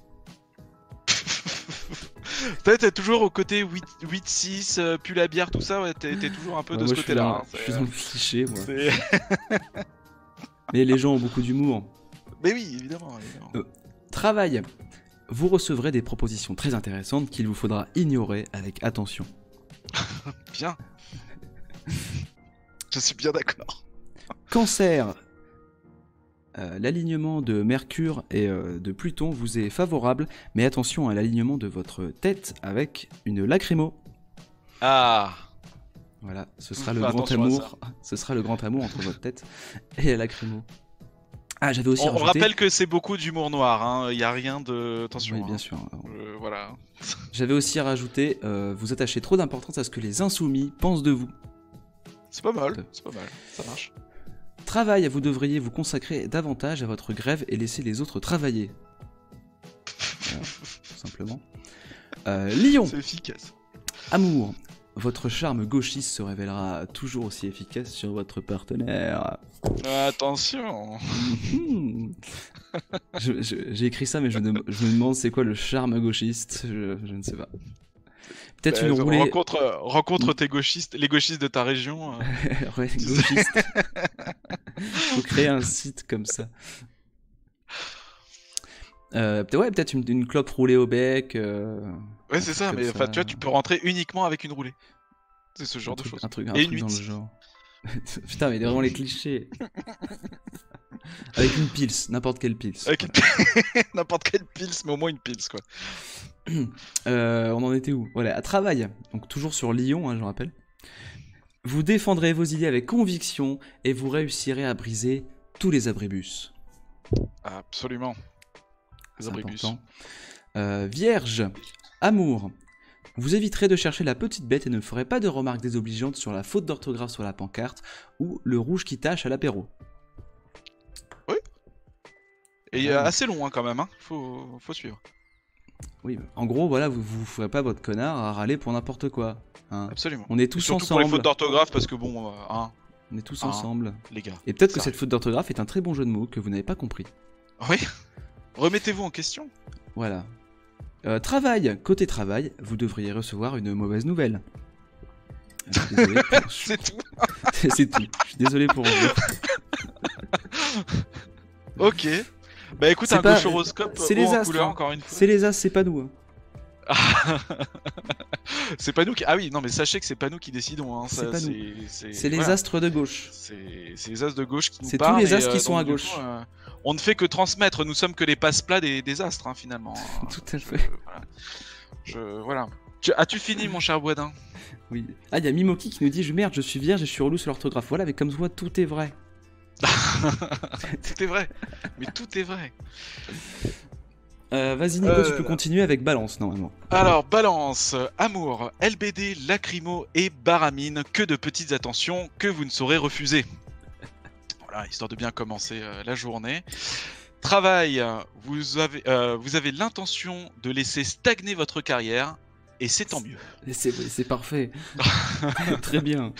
T'es toujours au côté 8-6, puis la bière, tout ça, ouais, t'es toujours un peu de Ouais, ce moi, côté-là. Je suis dans le cliché, moi. c'est- Mais les gens ont beaucoup d'humour. Mais oui, évidemment. Travail, vous recevrez des propositions très intéressantes qu'il vous faudra ignorer avec attention. Bien. Je suis bien d'accord. Cancer, l'alignement de Mercure et de Pluton vous est favorable, mais attention à l'alignement de votre tête avec une lacrymo. Ah. Voilà, ce Faut sera le faire grand attention à amour. Ce sera le grand amour entre votre tête et la lacrymo. Ah, j'avais aussi On rajouté... rappelle que c'est beaucoup d'humour noir, hein. Il y a rien de... Attention. Oui, bien hein. sûr. Voilà. J'avais aussi rajouté, vous attachez trop d'importance à ce que les insoumis pensent de vous. C'est pas mal, ça marche. Travail, vous devriez vous consacrer davantage à votre grève et laisser les autres travailler. Voilà, tout simplement. Lion, C'est efficace. amour. Votre charme gauchiste se révélera toujours aussi efficace sur votre partenaire. Attention. Mhm. J'ai écrit ça, mais je me demande c'est quoi le charme gauchiste. Je ne sais pas. Peut-être une roulée. Rencontre tes gauchistes, les gauchistes de ta région. Ouais, gauchiste. Faut créer un site comme ça. Peut-être une clope roulée au bec. Ouais, c'est ça, comme mais ça. enfin, tu vois, tu peux rentrer uniquement avec une roulée. C'est ce genre de choses. Un truc Et une dans le 8. genre. Putain, mais vraiment les clichés. Avec une pils, n'importe quelle pils. Avec n'importe quelle pils, mais au moins une pils, quoi. On en était où? Voilà, à travail. Donc toujours sur Lyon, hein, je rappelle. Vous défendrez vos idées avec conviction et vous réussirez à briser tous les abribus. Absolument. Les C'est abribus. important. Vierge, amour. Vous éviterez de chercher la petite bête et ne ferez pas de remarques désobligeantes sur la faute d'orthographe sur la pancarte ou le rouge qui tache à l'apéro. Et Ah oui. assez long, hein, quand même, hein. Faut suivre. Oui, en gros, voilà, vous ferez pas votre connard à râler pour n'importe quoi. Hein. Absolument. On est Et tous surtout pour les ensemble. fautes d'orthographe, parce que bon, hein, On est tous Ah. ensemble. les gars. Et peut-être que Ça cette arrive. faute d'orthographe est un très bon jeu de mots que vous n'avez pas compris. Oui. Remettez-vous en question. Voilà. Travail. Côté travail, vous devriez recevoir une mauvaise nouvelle. Je suis désolé. C'est tout. C'est tout. Je suis désolé pour vous. Ok. Bah écoute, C'est un pas- gauche horoscope c'est haut les en astres, couleur, hein. encore une fois. C'est les as, c'est pas nous. Hein. C'est pas nous qui. Ah oui, non, mais sachez que c'est pas nous qui décidons. Hein. C'est Ça, pas nous. c'est C'est les voilà. astres de gauche. C'est les as de gauche qui nous C'est tous parlent. les et, as qui sont donc, à du gauche. coup, on ne fait que transmettre. Nous sommes que les passe-plats des astres, hein, finalement. Tout à fait. Voilà. As-tu fini, mon cher Boisdin? Oui. Ah, il y a Mimoki qui nous dit merde, je suis vierge et je suis relou sur l'orthographe. Voilà, mais comme toi, tout est vrai. Tout est vrai. Mais tout est vrai. Vas-y, Nico, tu peux continuer avec balance normalement. Alors, balance, amour, LBD, lacrymo et baramine. Que de petites attentions que vous ne saurez refuser. Voilà, histoire de bien commencer la journée. Travail, vous avez l'intention de laisser stagner votre carrière. Et c'est tant mieux. C'est parfait. Très bien.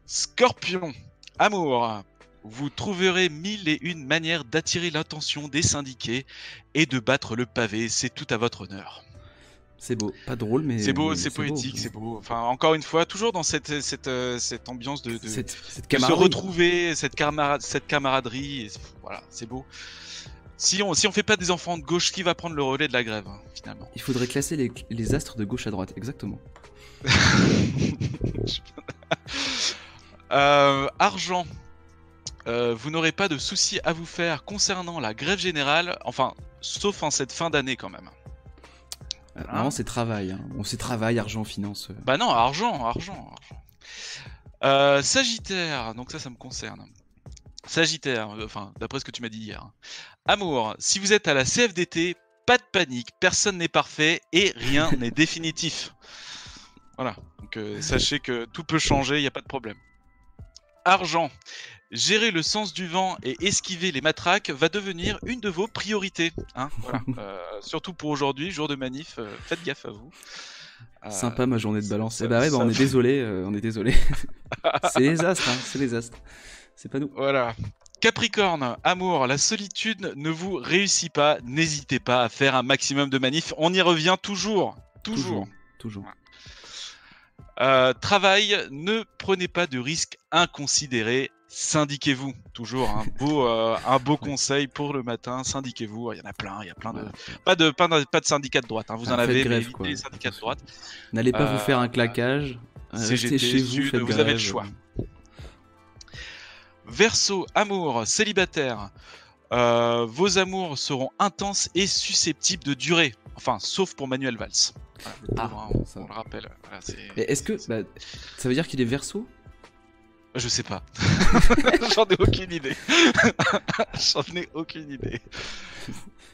Scorpion, amour. Vous trouverez 1001 manières d'attirer l'attention des syndiqués et de battre le pavé, c'est tout à votre honneur. C'est beau, pas drôle, mais c'est beau, mais c'est poétique, c'est beau. Enfin, encore une fois, toujours dans cette ambiance de cette se camaraderie. retrouver, cette camaraderie, et voilà, c'est beau. Si on fait pas des enfants de gauche, qui va prendre le relais de la grève, hein, finalement? Il faudrait classer les astres de gauche à droite, exactement. Argent. Vous n'aurez pas de soucis à vous faire concernant la grève générale, enfin, sauf en cette fin d'année quand même. Vraiment, c'est travail. Hein. Bon, c'est travail, argent, finance. Bah non, argent. Sagittaire, donc ça me concerne. Sagittaire, enfin, d'après ce que tu m'as dit hier. Amour, si vous êtes à la CFDT, pas de panique, personne n'est parfait et rien n'est définitif. Voilà, donc sachez que tout peut changer, il n'y a pas de problème. Argent, gérer le sens du vent et esquiver les matraques va devenir une de vos priorités. Hein, voilà. Surtout pour aujourd'hui, jour de manif, faites gaffe à vous. Sympa ma journée de balance. Eh bah ouais, bah on est désolé, c'est les astres, hein, c'est les astres. C'est pas nous. Voilà. Capricorne, amour, la solitude ne vous réussit pas. N'hésitez pas à faire un maximum de manifs. On y revient toujours. Toujours. Travail, ne prenez pas de risques inconsidérés. Syndiquez-vous. Toujours un beau conseil pour le matin. Syndiquez-vous. Il y en a plein. Il y a plein de. Pas de syndicats de droite. Hein. Vous en avez, grève, mais évitez quoi. les syndicats de droite. N'allez pas vous faire un claquage. Restez CGT, chez vous, Sud, faites vous grève. avez le choix. Verseau, amour, célibataire. Vos amours seront intenses et susceptibles de durer. Enfin, sauf pour Manuel Valls. Voilà, le pauvre, hein, ça. on le rappelle. Voilà, Mais est-ce que ça veut dire qu'il est verso? je sais pas. J'en ai aucune idée. J'en ai aucune idée.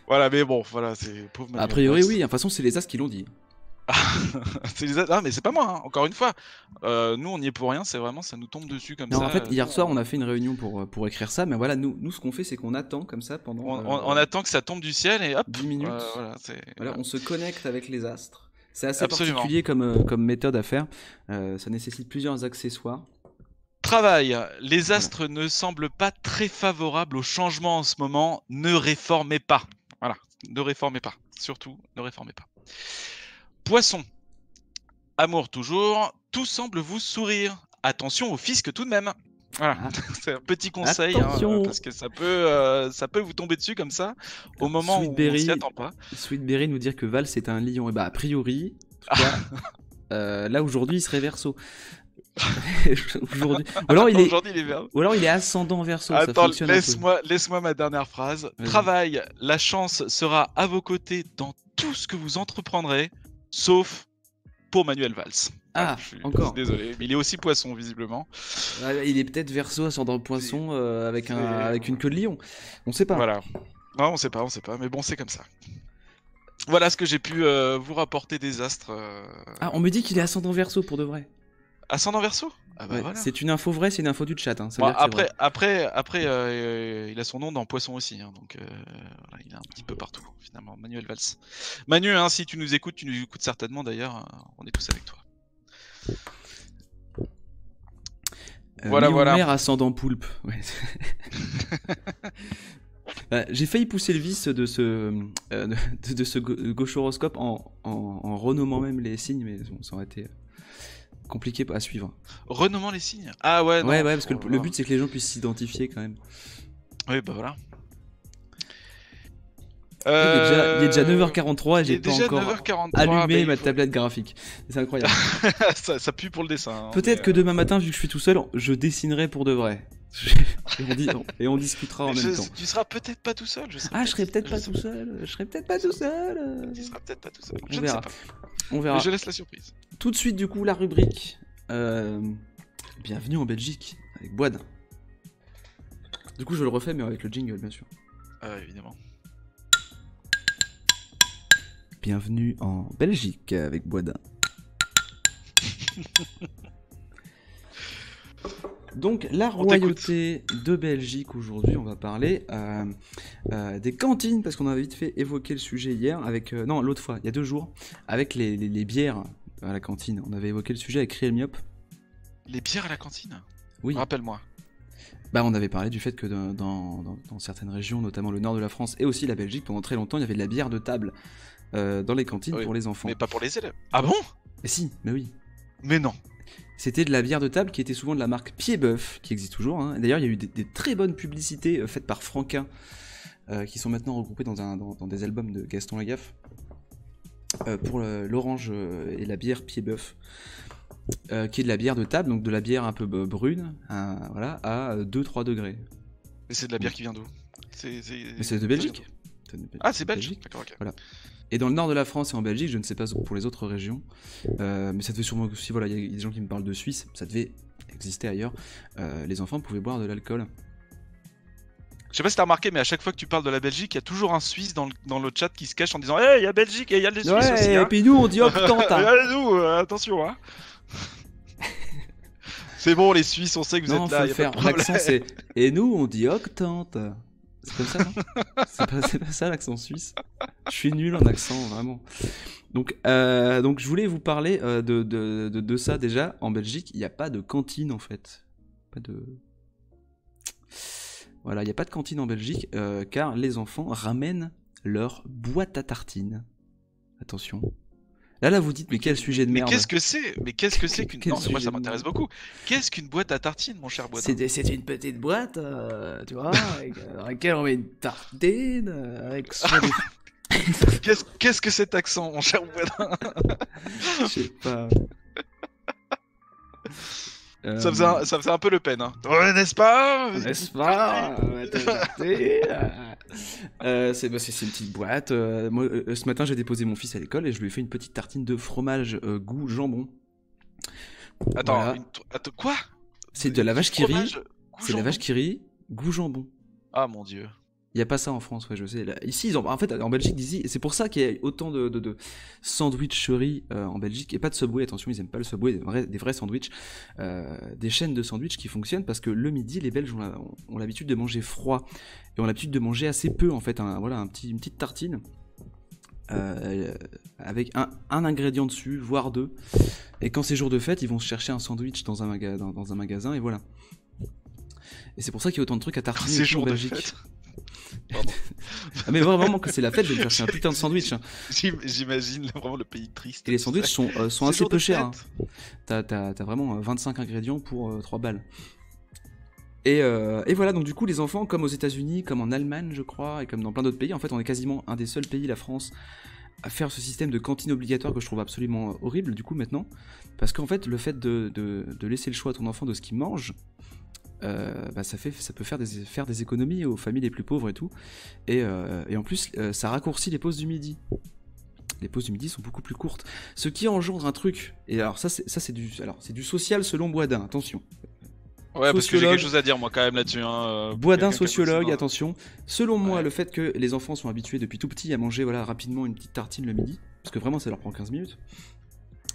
Voilà, mais bon, voilà, c'est pauvre Manuel A priori Valls. oui, de toute façon c'est les astres qui l'ont dit. Ah, mais c'est pas moi, hein. Encore une fois. Nous, on n'y est pour rien, c'est vraiment, ça nous tombe dessus comme Non, ça. en fait, hier soir on a fait une réunion pour écrire ça, mais voilà, nous ce qu'on fait c'est qu'on attend comme ça pendant On attend que ça tombe du ciel et hop. 10 minutes. Voilà, Voilà, on se connecte avec les astres. C'est assez Absolument. particulier comme méthode à faire. Ça nécessite plusieurs accessoires. Travail. Les astres ne semblent pas très favorables au changement en ce moment. Ne réformez pas. Voilà, ne réformez pas. Surtout, ne réformez pas. Poisson. Amour toujours. Tout semble vous sourire. Attention au fisc tout de même. Voilà, Ah. c'est un petit conseil, hein, Attention. parce que ça peut vous tomber dessus comme ça, au moment où on Sweetberry. s'y attend pas. Sweetberry nous dire que Val c'est un lion. Et bah a priori, en tout cas, là aujourd'hui il serait verso. Aujourd'hui. Ou alors il est, Aujourd'hui, les verbes. ou alors il est ascendant verso. Ça Attends, fonctionne un peu. laisse-moi ma dernière phrase. Vas-y. Travail, la chance sera à vos côtés dans tout ce que vous entreprendrez, sauf pour Manuel Valls. Ah, Je suis encore. désolé, mais il est aussi poisson visiblement. Il est peut-être verso ascendant poisson avec c'est- avec une queue de lion. On sait pas. Voilà. Non, on sait pas, mais bon, c'est comme ça. Voilà ce que j'ai pu vous rapporter des astres. Ah, on me dit qu'il est ascendant verso pour de vrai. Ascendant Verseau. Ah bah Ouais, voilà. c'est une info vraie, c'est une info du chat. Hein. Ça Bon, veut dire que c'est vrai. après il a son nom dans Poisson aussi, hein, donc voilà, il est un petit peu partout finalement. Manuel Valls. Manu, hein, si tu nous écoutes certainement d'ailleurs, on est tous avec toi. Voilà, Lion voilà. Mère ascendant poulpe. Ouais. J'ai failli pousser le vice de ce gauchoroscope en renommant même les signes, mais bon, ça aurait été compliqué à suivre. Renommant les signes. Ah ouais, non. Ouais, parce que Oh là le là. but c'est que les gens puissent s'identifier quand même. Oui, bah voilà. Il est déjà 9h43 et il j'ai est pas déjà encore 9h43, allumé mais ma il faut- tablette graphique. C'est incroyable. ça pue pour le dessin. hein, Peut-être mais, que demain matin, vu que je suis tout seul, je dessinerai pour de vrai. Et on discutera en mais même temps. tu seras peut-être pas tout seul. Ah, je serai peut-être pas je sais tout seul. Je serai peut-être pas tout seul. Tu seras peut-être pas tout seul. On Je ne verra. sais pas. On Mais verra. je laisse la surprise. Tout de suite, du coup, la rubrique. Bienvenue en Belgique avec Boisdin. Du coup, je le refais, mais avec le jingle, bien sûr. Évidemment. Bienvenue en Belgique avec Boisdin. Donc, la On royauté de Belgique, aujourd'hui, on va parler des cantines, parce qu'on avait vite fait évoquer le sujet hier, avec. Non, l'autre fois, il y a 2 jours, avec les bières à la cantine. On avait évoqué le sujet avec Riel Miop. Les bières à la cantine. Oui. Rappelle-moi. Bah, on avait parlé du fait que dans certaines régions, notamment le nord de la France et aussi la Belgique, pendant très longtemps, il y avait de la bière de table dans les cantines Oui, pour les enfants. Mais pas pour les élèves. Ah bon? Mais si, mais oui. Mais non. C'était de la bière de table qui était souvent de la marque Pied-Bœuf, qui existe toujours. Hein. D'ailleurs, il y a eu des très bonnes publicités faites par Franquin, qui sont maintenant regroupées dans des albums de Gaston Lagaffe, pour l'orange et la bière Pied-Bœuf, qui est de la bière de table, donc de la bière un peu brune, voilà, à 2-3 degrés. Mais c'est de la bière qui vient d'où? Mais c'est de Belgique. Ah, c'est Belgique. D'accord, ok. Voilà. Et dans le nord de la France et en Belgique, je ne sais pas pour les autres régions, mais ça devait sûrement aussi, voilà, il y a des gens qui me parlent de Suisse, ça devait exister ailleurs, les enfants pouvaient boire de l'alcool. Je sais pas si t'as remarqué, mais à chaque fois que tu parles de la Belgique, il y a toujours un Suisse dans le chat qui se cache en disant hey, il y a Belgique et il y a les Suisses aussi. Ouais, et Hein. puis nous on dit Octante. Hein. Nous, attention. Hein. C'est bon, les Suisses, on sait que vous Non, êtes faut là. le Y a faire. pas de problème. L'accent c'est. Et nous on dit Octante. C'est comme ça, non? C'est pas ça l'accent suisse. Je suis nul en accent, vraiment. Donc je voulais vous parler de ça déjà. En Belgique, il n'y a pas de cantine en fait. Voilà, il n'y a pas de cantine en Belgique car les enfants ramènent leur boîte à tartines. Attention. Là, vous dites, mais quel sujet de Mais merde. qu'est-ce que c'est qu'une... Quel Non, moi sujet ça de m'intéresse beaucoup. Qu'est-ce qu'une boîte à tartines, mon cher Boisdin? C'est une petite boîte, tu vois, dans laquelle on met une tartine, avec soit des... Qu'est-ce que cet accent, mon cher Boisdin? Je sais pas. Ça faisait un peu Le Pen, hein. Ouais, n'est-ce pas? N'est-ce pas? C'est une petite boîte. Moi, ce matin, j'ai déposé mon fils à l'école et je lui ai fait une petite tartine de fromage goût jambon. Attends, Voilà. attends, quoi? C'est de la vache qui rit. Fromage, goût C'est de la jambon. vache qui rit, goût jambon. Ah mon dieu. Il n'y a pas ça en France, ouais, je sais. Là, ici, en fait, en Belgique, ici, c'est pour ça qu'il y a autant de sandwicheries en Belgique, et pas de Subway, attention, ils aiment pas le Subway, des vrais sandwichs, des chaînes de sandwichs qui fonctionnent, parce que le midi, les Belges ont l'habitude de manger froid, et ont l'habitude de manger assez peu, en fait, voilà, une petite tartine, avec un ingrédient dessus, voire 2, et quand c'est jour de fête, ils vont se chercher un sandwich dans un magasin, et voilà. Et c'est pour ça qu'il y a autant de trucs à tartiner C'est en jour de Belgique. fête. Pardon. Ah mais vraiment que c'est la fête, je vais me chercher un putain de sandwich. Hein. J'imagine vraiment le pays triste. Et les sandwichs sont C'est assez jour de peu chers. Hein. fête. T'as vraiment 25 ingrédients pour 3 balles. Et voilà, donc du coup les enfants, comme aux États-Unis, comme en Allemagne je crois, et comme dans plein d'autres pays, en fait on est quasiment un des seuls pays, la France, à faire ce système de cantine obligatoire que je trouve absolument horrible du coup maintenant. Parce qu'en fait le fait de laisser le choix à ton enfant de ce qu'il mange, ça peut faire des économies aux familles les plus pauvres et tout, et en plus ça raccourcit les pauses du midi. Les pauses du midi sont beaucoup plus courtes, ce qui engendre un truc. Et alors c'est du social selon Boisdin, attention. Ouais, parce que j'ai Sociologue. quelque chose à dire moi quand même là-dessus. Hein, Boisdin, quelqu'un qui a sociologue, bossé attention. Selon moi, Ouais. le fait que les enfants sont habitués depuis tout petit à manger rapidement une petite tartine le midi, parce que vraiment ça leur prend 15 minutes.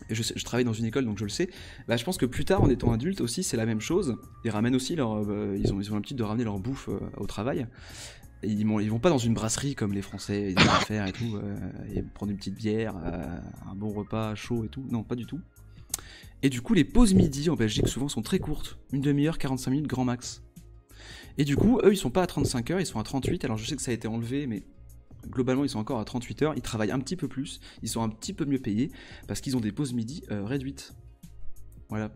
Et je travaille dans une école donc je le sais. Bah, je pense que plus tard en étant adulte aussi c'est la même chose. Ils ramènent aussi ils ont l'habitude de ramener leur bouffe au travail. Et ils vont pas dans une brasserie comme les Français ils aiment faire et tout, et prendre une petite bière, un bon repas chaud et tout. Non, pas du tout. Et du coup les pauses midi en Belgique souvent sont très courtes, une demi-heure, 45 minutes grand max. Et du coup eux ils sont pas à 35 heures, ils sont à 38. Alors je sais que ça a été enlevé mais globalement ils sont encore à 38 heures, ils travaillent un petit peu plus, ils sont un petit peu mieux payés parce qu'ils ont des pauses midi réduites. Voilà.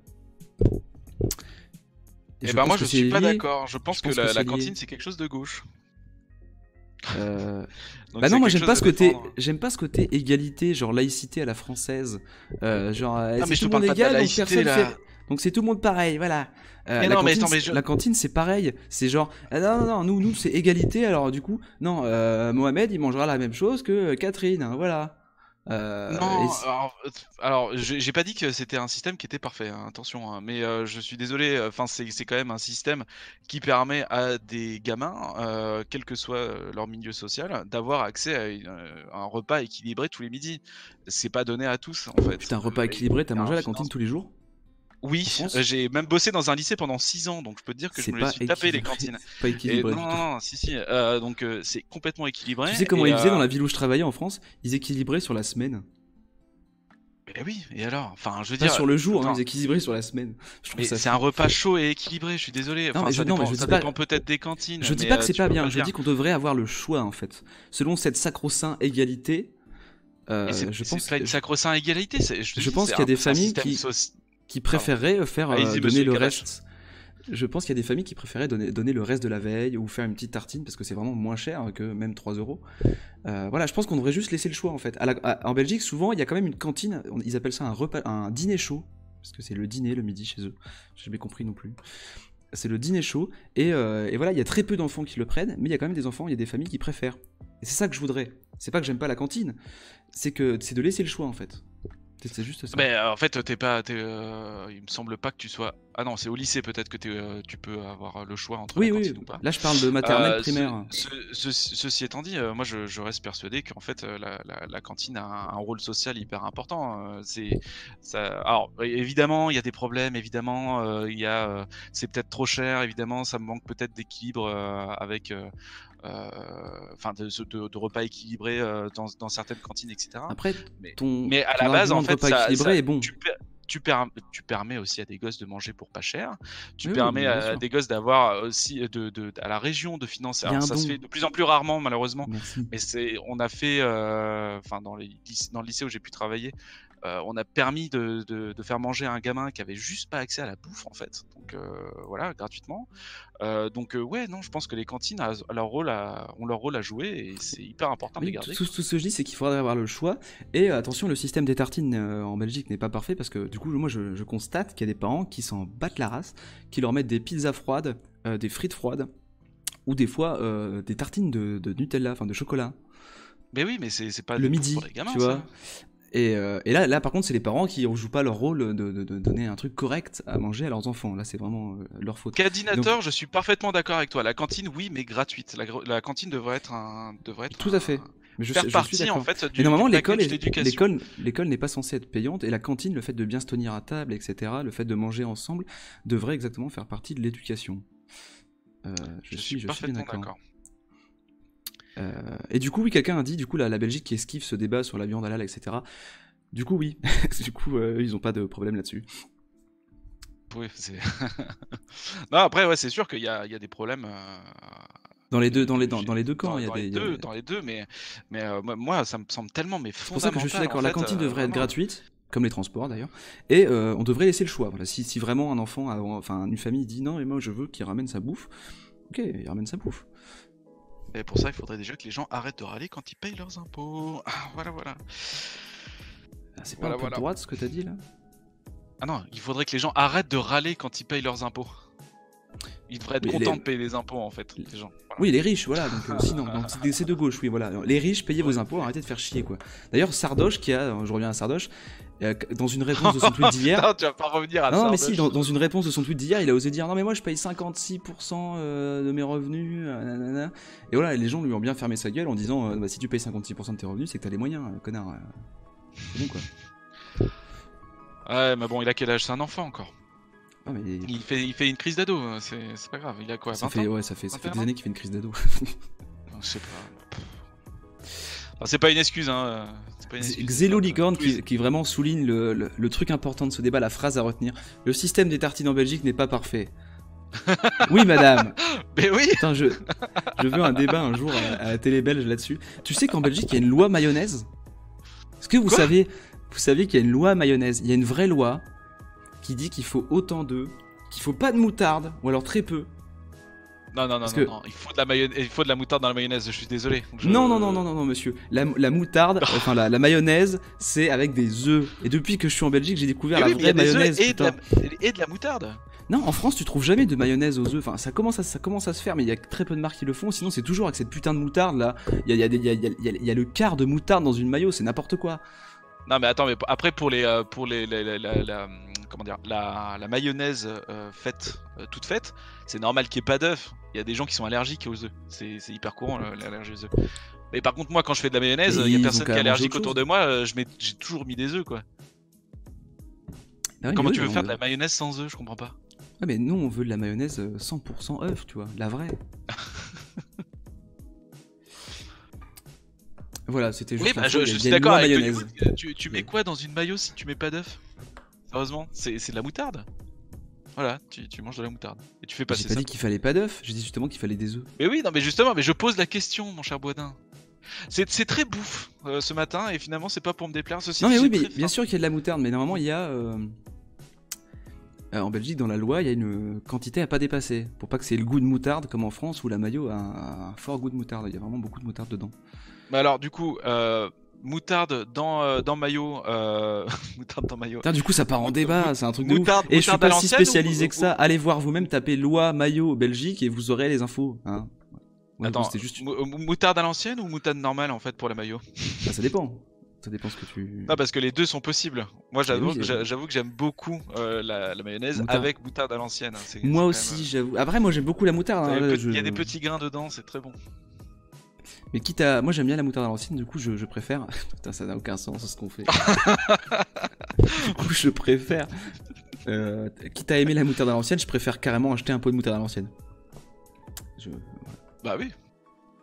Et bah moi je suis pas d'accord. Je pense que c'est la lié. cantine c'est quelque chose de gauche. Donc Bah c'est non, moi quelque j'aime pas chose ce à côté, défendre. j'aime pas ce côté égalité, genre laïcité à la française, genre mais c'est je tout te le monde parle pas de la égal, donc laïcité, personne là. fait, donc c'est tout le monde pareil, voilà. Mais La non, mais cantine, attends, mais je- la cantine c'est pareil, c'est genre non, nous c'est égalité, alors du coup non, Mohamed il mangera la même chose que Catherine, hein, voilà. Non, Et si- alors j'ai pas dit que c'était un système qui était parfait, hein, attention, hein, mais je suis désolé, enfin c'est quand même un système qui permet à des gamins, quel que soit leur milieu social, d'avoir accès à un repas équilibré tous les midis. C'est pas donné à tous en fait. Putain, repas équilibré, t'as Il y a mangé à un la cantine tous les jours? Oui, France j'ai même bossé dans un lycée pendant 6 ans, donc je peux te dire que je C'est me les pas suis tapé les équilibré, cantines. c'est pas Et équilibré non, du tout. non, si, donc c'est complètement équilibré. Tu sais comment et, ils faisaient dans la ville où je travaillais en France? Ils équilibraient sur la semaine. Eh oui, et alors? Enfin, je veux Pas dire, sur le jour, hein, attends, ils équilibraient sur la semaine. Je trouve mais ça c'est fou. un repas chaud et équilibré, je suis désolé. Non, Enfin, mais ça non, mais dépend, je ça dis pas- dépend peut-être des cantines. Je dis mais, pas que c'est tu pas peux bien, le je dire. dis qu'on devrait avoir le choix en fait. Selon cette sacro-saint égalité, Mais c'est je c'est pense, pas une sacro-saint égalité. Je te je dis, pense c'est qu'il y a des c'est un familles système qui préféreraient faire Allez-y, donner monsieur le Kalash. reste. Je pense qu'il y a des familles qui préféraient donner le reste de la veille ou faire une petite tartine parce que c'est vraiment moins cher que même 3 euros. Voilà, je pense qu'on devrait juste laisser le choix en fait. En Belgique, souvent, il y a quand même une cantine, ils appellent ça un dîner chaud, parce que c'est le dîner le midi chez eux. J'ai jamais compris non plus. C'est le dîner chaud, et voilà, il y a très peu d'enfants qui le prennent, mais il y a quand même des enfants, il y a des familles qui préfèrent. Et c'est ça que je voudrais. C'est pas que j'aime pas la cantine, c'est de laisser le choix en fait. C'est juste ça. Mais en fait, il me semble pas que tu sois. Ah non, c'est au lycée peut-être que tu peux avoir le choix entre Oui, la oui, cantine ou pas. là je parle de maternelle, primaire. Ceci étant dit, moi je reste persuadé qu'en fait la cantine a un rôle social hyper important. Alors évidemment il y a des problèmes, évidemment c'est peut-être trop cher, évidemment ça me manque peut-être d'équilibre avec enfin de repas équilibrés dans certaines cantines, etc. Après, Mais, ton mais à la base, argument en de fait, repas équilibré est bon. tu permets aussi à des gosses de manger pour pas cher. Tu Oui, permets bien à sûr. des gosses d'avoir aussi à la région de financer. Il y a Alors un ça se don. fait de plus en plus rarement, malheureusement. Merci. Mais on a fait, enfin dans le lycée où j'ai pu travailler, on a permis de faire manger à un gamin qui avait juste pas accès à la bouffe en fait. Donc voilà, gratuitement. Donc ouais, non, je pense que les cantines ont leur rôle à jouer et c'est hyper important de les Oui, garder. tout ce que je dis, c'est qu'il faudrait avoir le choix. Et attention, le système des tartines en Belgique n'est pas parfait parce que du coup, moi, je constate qu'il y a des parents qui s'en battent la race, qui leur mettent des pizzas froides, des frites froides, ou des fois des tartines de Nutella, enfin de chocolat, Mais oui, mais c'est pas le du tout midi, pour les gamins, tu vois. ça. Et là, par contre, c'est les parents qui ne jouent pas leur rôle de donner un truc correct à manger à leurs enfants. Là, c'est vraiment leur faute. Cadinateur, je suis parfaitement d'accord avec toi. La cantine, oui, mais gratuite. La cantine devrait être Tout à fait. Mais je faire suis partie d'accord. en fait Mais normalement, du l'école package d'éducation. n'est pas censée être payante, et la cantine, le fait de bien se tenir à table, etc., le fait de manger ensemble, devrait exactement faire partie de l'éducation. Je suis bien parfaitement d'accord. d'accord. Et du coup, oui, quelqu'un a dit, du coup, la Belgique qui esquive ce débat sur la viande halal, etc. Du coup, oui. Du coup, ils ont pas de problème là-dessus. Oui, non, après, ouais, c'est sûr qu'il y a des problèmes. Dans les deux camps, il y a dans les deux, mais moi, ça me semble tellement mais C'est pour ça que je suis fondamental, d'accord. en La fait, cantine devrait être vraiment. gratuite, comme les transports d'ailleurs, et on devrait laisser le choix. Voilà, si vraiment un enfant, enfin une famille dit non, mais moi je veux qu'il ramène sa bouffe, ok, il ramène sa bouffe. Et pour ça, il faudrait déjà que les gens arrêtent de râler quand ils payent leurs impôts. Ah, voilà. Ah, c'est pas Voilà, un peu voilà. de droite ce que t'as dit là? Ah non, il faudrait que les gens arrêtent de râler quand ils payent leurs impôts. Ils devraient être Mais contents les- de payer les impôts en fait, les gens. Voilà. Oui, les riches, voilà. Donc sinon, donc, c'est de gauche, oui, voilà. Les riches, payez vos impôts, arrêtez de faire chier, quoi. D'ailleurs, Sardoche, je reviens à Sardoche, dans une réponse de son tweet d'hier. Non, tu vas pas revenir à ça. Non, mais si, dans une réponse de son tweet d'hier, il a osé dire non, mais moi je paye 56% de mes revenus, nanana. Et voilà, les gens lui ont bien fermé sa gueule en disant bah, si tu payes 56% de tes revenus, c'est que t'as les moyens, connard. C'est bon, quoi. Ouais, mais bon, il a quel âge? C'est un enfant encore. Non, mais Il fait une crise d'ado, c'est pas grave. Il a quoi, 20 ça fait, ans? ouais, ça fait 21 des ans années qu'il fait une crise d'ado. Je sais pas. Alors, c'est pas une excuse, hein. C'est pas une excuse. Xélo Licorne Oui. qui vraiment souligne le truc important de ce débat, la phrase à retenir. Le système des tartines en Belgique n'est pas parfait. Oui, madame. Mais oui. Putain, je veux un débat un jour à la télé belge là-dessus. Tu sais qu'en Belgique, il y a une loi mayonnaise? Est-ce que vous Quoi savez qu'il y a une loi mayonnaise? Il y a une vraie loi qui dit qu'il faut autant d'œufs, qu'il faut pas de moutarde, ou alors très peu, Non, non, non, Parce non, que- non. Il faut de la il faut de la moutarde dans la mayonnaise, je suis désolé. Non, non, non, non, non, non, monsieur. La moutarde, enfin la mayonnaise, c'est avec des œufs. Et depuis que je suis en Belgique, j'ai découvert Mais la oui, mais il y vraie a des mayonnaise. œufs et putain. et de la moutarde. Non, en France, tu trouves jamais de mayonnaise aux œufs. Enfin, ça commence à se faire, mais il y a très peu de marques qui le font. Sinon, c'est toujours avec cette putain de moutarde là. Il y a le quart de moutarde dans une mayo, c'est n'importe quoi. Non, mais attends, mais après pour comment dire, la mayonnaise faite, toute faite, c'est normal qu'il n'y ait pas d'œufs. Il y a des gens qui sont allergiques aux œufs. C'est hyper courant l'allergie aux œufs. Mais par contre, moi, quand je fais de la mayonnaise, Et il y a ils personne ont qui est qu'à manger allergique autre autour chose. de moi. J'ai toujours mis des œufs, quoi. Ah oui, Comment mais tu oui, veux faire de la mayonnaise sans œufs? Je comprends pas. Ah, mais nous, on veut de la mayonnaise 100% œuf, tu vois, la vraie. Voilà, c'était juste. Oui, bah, l'info, je il y a suis une d'accord loi avec mayonnaise. Hollywood. Tu mets quoi dans une mayo si tu mets pas d'œufs? Sérieusement, c'est de la moutarde. Voilà, tu manges de la moutarde. Et tu fais J'ai passer pas ça. dit qu'il fallait pas d'œuf, j'ai dit justement qu'il fallait des œufs. Mais oui, non, mais justement, mais je pose la question, mon cher Boisdin. C'est très bouffe ce matin, et finalement, c'est pas pour me déplaire. Ceci Non, mais dit, oui, j'ai mais très bien faim. sûr qu'il y a de la moutarde, mais normalement, il y a. En Belgique, dans la loi, il y a une quantité à pas dépasser. Pour pas que c'est le goût de moutarde, comme en France, où la mayo a un fort goût de moutarde. Il y a vraiment beaucoup de moutarde dedans. Mais alors, du coup, moutarde dans mayo. Moutarde dans mayo. Putain, du coup, ça part en débat, c'est un truc de ouf. Moutarde, Et je suis moutarde à pas si l'ancienne spécialisé ou- que ça. Allez voir vous-même, tapez loi mayo Belgique et vous aurez les infos. Hein. Ouais, Attends, bon, c'était juste. moutarde à l'ancienne ou moutarde normale en fait pour la mayo? Bah, ça dépend. Ça dépend ce que tu. Non, parce que les deux sont possibles. Moi, j'avoue oui, j'avoue que j'aime beaucoup la mayonnaise Moutarde. avec moutarde à l'ancienne. Hein. C'est Moi quand aussi, même, j'avoue. Après, moi j'aime beaucoup la moutarde. ça hein, a là, il y a des petits grains dedans, c'est très bon. Mais quitte à. Moi j'aime bien la moutarde à l'ancienne, du coup je préfère. Putain, ça n'a aucun sens ce qu'on fait. Du coup, je préfère. Quitte à aimer la moutarde à l'ancienne, je préfère carrément acheter un pot de moutarde à l'ancienne. Je- Bah oui.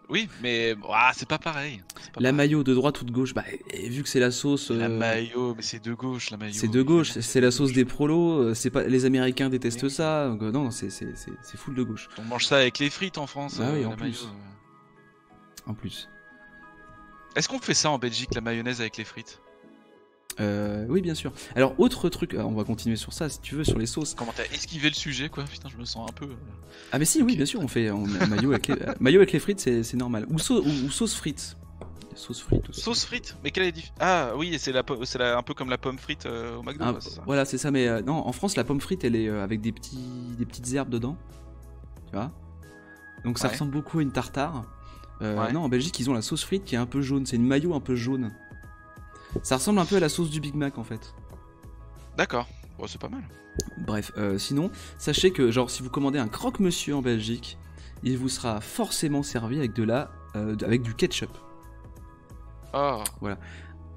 Oui, mais c'est pas pareil. C'est pas La pareil. mayo de droite ou de gauche, bah, et vu que c'est la sauce. La mayo, mais c'est de gauche la mayo. C'est de gauche, évidemment, c'est la de sauce gauche. des prolos, c'est pas les Américains détestent Oui. ça, donc non, c'est full de gauche. On mange ça avec les frites en France. Ah oui, en la mayo. plus. En plus. Est-ce qu'on fait ça en Belgique, la mayonnaise avec les frites? Oui, bien sûr. Alors, autre truc, on va continuer sur ça si tu veux, sur les sauces. Comment t'as esquivé le sujet, quoi? Putain, je me sens un peu. Ah, mais si, oui, bien sûr, on fait mayo avec mayo avec les frites, c'est normal. Ou sauce frites. Sauce frites aussi. Sauce frite? Mais quelle est la différence? Ah oui, c'est un peu comme la pomme frite au McDo, Ah, quoi, c'est ça. voilà, c'est ça, mais non, en France, la pomme frite, elle est avec des petites herbes dedans. Tu vois? Donc ça Ouais. ressemble beaucoup à une tartare. Ouais. Non, en Belgique, ils ont la sauce frite qui est un peu jaune. C'est une mayo un peu jaune. Ça ressemble un peu à la sauce du Big Mac en fait. D'accord. Bon, c'est pas mal. Bref, sinon, sachez que genre si vous commandez un croque-monsieur en Belgique, il vous sera forcément servi avec avec du ketchup. Oh,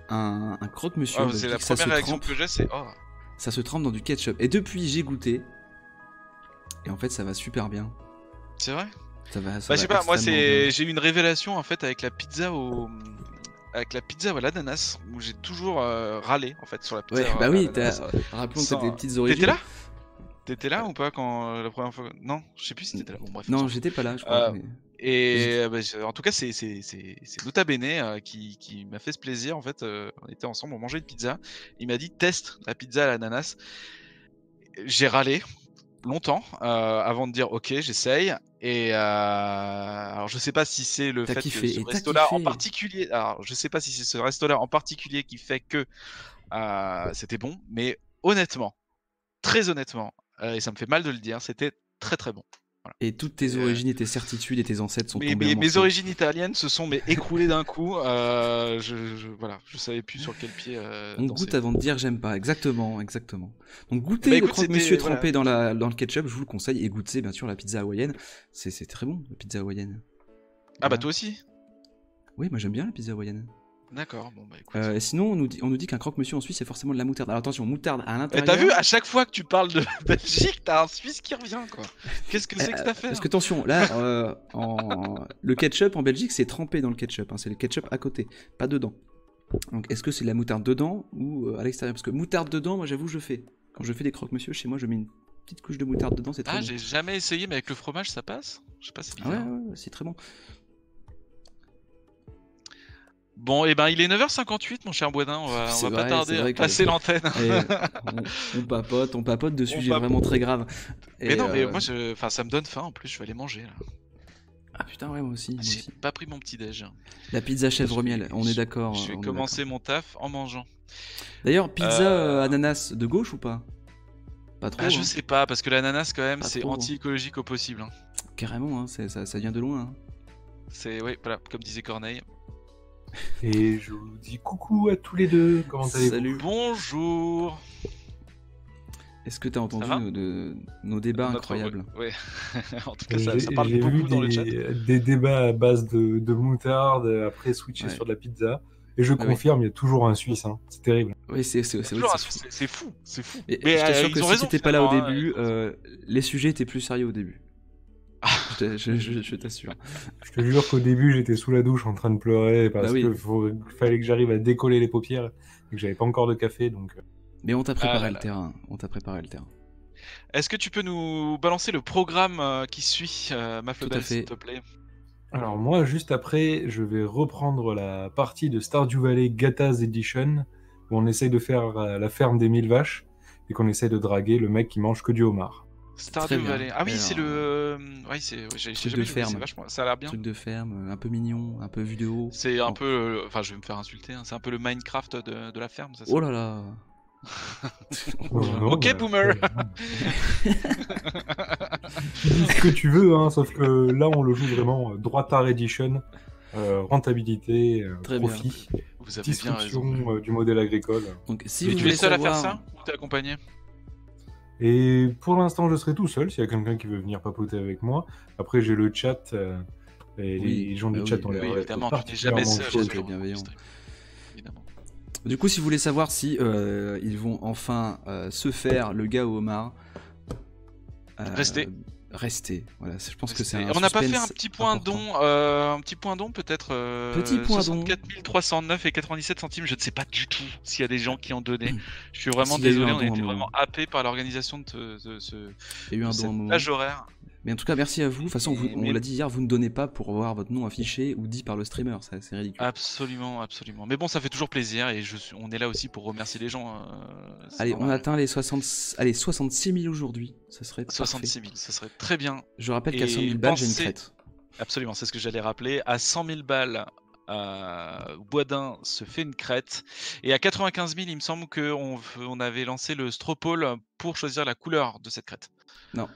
Un croque-monsieur en c'est la Belgique, ça se première réaction trempe, que j'ai, c'est ça se trempe dans du ketchup. Et depuis, j'ai goûté. Et en fait, ça va super bien. c'est vrai? Ça va. Bah, je sais pas, moi j'ai eu une révélation en fait avec la pizza à l'ananas où j'ai toujours râlé en fait sur la pizza. Ouais, bah à oui, l'ananas. rappelons que Sans- t'as des petites origines. T'étais là? T'étais là ou pas quand la première fois? Non, je sais plus si t'étais là. Bon, bref. on Non, s'en fout. j'étais pas là, je crois. mais- Et en tout cas, c'est Nota Bene qui m'a fait ce plaisir. En fait, on était ensemble, on mangeait une pizza. Il m'a dit teste la pizza à l'ananas. J'ai râlé longtemps avant de dire ok, j'essaye. Et alors, je sais pas si c'est le T'as fait kiffé, que ce et t'as resto-là en kiffé. particulier. Alors, je sais pas si c'est ce resto-là en particulier qui fait que c'était bon, mais honnêtement, très honnêtement, et ça me fait mal de le dire, c'était très très bon. Et toutes tes origines et tes certitudes et tes ancêtres sont tombés en Mes morceaux. origines italiennes se sont écroulées d'un coup. Voilà, je savais plus sur quel pied On danser. goûte avant de dire j'aime pas, exactement. Donc goûtez Bah, le écoute, croque-monsieur c'était- trempé dans le ketchup, je vous le conseille, et goûtez bien sûr la pizza hawaïenne. C'est très bon, la pizza hawaïenne. Ah bah Voilà. toi aussi? Oui, moi j'aime bien la pizza hawaïenne. D'accord, bon bah écoute. Et sinon, on nous dit qu'un croque-monsieur en Suisse c'est forcément de la moutarde. Alors attention, moutarde à Mais l'intérieur. t'as vu, à chaque fois que tu parles de Belgique, t'as un Suisse qui revient quoi. Qu'est-ce que c'est que cette affaire? Parce que attention, là, le ketchup en Belgique c'est trempé dans le ketchup, hein, c'est le ketchup à côté, pas dedans. Donc est-ce que c'est de la moutarde dedans ou à l'extérieur? Parce que moutarde dedans, moi j'avoue je fais. Quand je fais des croque-monsieur chez moi, je mets une petite couche de moutarde dedans, c'est très Ah, bon. j'ai jamais essayé, mais avec le fromage ça passe? Je sais pas, c'est Ah ouais, bizarre. ouais, ouais, c'est très bon. Bon, et ben il est 9h58, mon cher Boisdin, on va C'est pas vrai, tarder c'est à vrai que- passer l'antenne. Et on papote de sujets papote. vraiment très graves. Mais Et, non, mais moi, ça me donne faim en plus, je vais aller manger là. Ah putain, ouais, moi aussi. J'ai pas pris mon petit déj. La pizza chèvre miel, on est d'accord. Je vais on est commencer mon taf en mangeant. d'accord. D'ailleurs, pizza ananas de gauche ou pas? Pas trop. Bah, je hein. sais pas, parce que l'ananas quand même, Pas c'est trop, hein. anti-écologique au possible. Hein. Carrément, hein, ça vient de loin. hein. C'est, oui, voilà, comme disait Corneille. Et je vous dis coucou à tous les deux. Comment allez-vous? Salut. Bonjour. Est-ce que t'as entendu va nos débats Notre- incroyables? Ouais. En tout cas, ça parle J'ai vu beaucoup dans le chat. des débats à base de moutarde, après switcher Ouais. sur de la pizza. Et je Oui. confirme, il y a toujours un Suisse. Hein. C'est terrible. Oui, c'est vrai Toujours, que hein, c'est fou. c'est fou, c'est fou. Et Mais je t'assure ils que ont si raison, t'étais pas là au finalement, hein, début, les sujets étaient plus sérieux au début. Je t'assure. Je te jure qu'au début, j'étais sous la douche en train de pleurer parce Bah oui. que fallait que j'arrive à décoller les paupières et que j'avais pas encore de café. Donc, Mais on t'a préparé là le là. terrain. On t'a préparé le terrain. Est-ce que tu peux nous balancer le programme qui suit, Maflebel, fait. s'il te plaît? Alors moi, juste après, je vais reprendre la partie de Stardew Valley Gathas Edition où on essaye de faire la ferme des 1000 vaches et qu'on essaye de draguer le mec qui mange que du homard. Très Stardew bien. Valley. Ah oui, Alors, c'est le. Oui, j'ai truc jamais de joué, ferme. c'est vachement. Ça a l'air bien. Truc de ferme, un peu mignon, un peu vidéo. C'est un Bon. peu. Enfin, je vais me faire insulter. Hein. C'est un peu le Minecraft de la ferme, ça. Oh là là. Ok, bah, boomer. Tu dis ce que tu veux, hein, sauf que là, on le joue vraiment droitard edition, rentabilité, Très bien. profit, Vous avez bien raison. disruption du modèle agricole. Donc si Et vous tu es voulez seul à faire savoir, ça ou t'es accompagné? Et pour l'instant, je serai tout seul s'il y a quelqu'un qui veut venir papoter avec moi. Après, j'ai le chat, et Oui, les gens bah du oui, chat bah ont l'air Oui, d'être évidemment, tu n'es jamais particulièrement seul. chauds. J'étais bienveillant. Évidemment. du coup, si vous voulez savoir si ils vont enfin se faire le gars au homard, restez. Voilà, je pense que c'est un On n'a pas fait un suspense petit point important. don, peut-être. Petit point don. 64 309 et 97 centimes. Je ne sais pas du tout s'il y a des gens qui ont donné. Je suis vraiment S'il y a eu désolé, un on don à un était moment. vraiment happé par l'organisation de ce Il y a eu un de don à cette un moment. plage horaire. Mais en tout cas, merci à vous. De toute façon, on Mais- l'a dit hier, vous ne donnez pas pour voir votre nom affiché ou dit par le streamer. C'est ridicule. Absolument, absolument. Mais bon, ça fait toujours plaisir et on est là aussi pour remercier les gens. C'est Allez, on normal. atteint les 66 000 aujourd'hui. Ça serait parfait. 66 000, ça serait très bien. Je rappelle qu'à Et 100 000 balles, j'ai une pensez- crête. Absolument, c'est ce que j'allais rappeler. À 100 000 balles, Boisdin se fait une crête. Et à 95 000, il me semble qu'on avait lancé le Stropole pour choisir la couleur de cette crête. Non.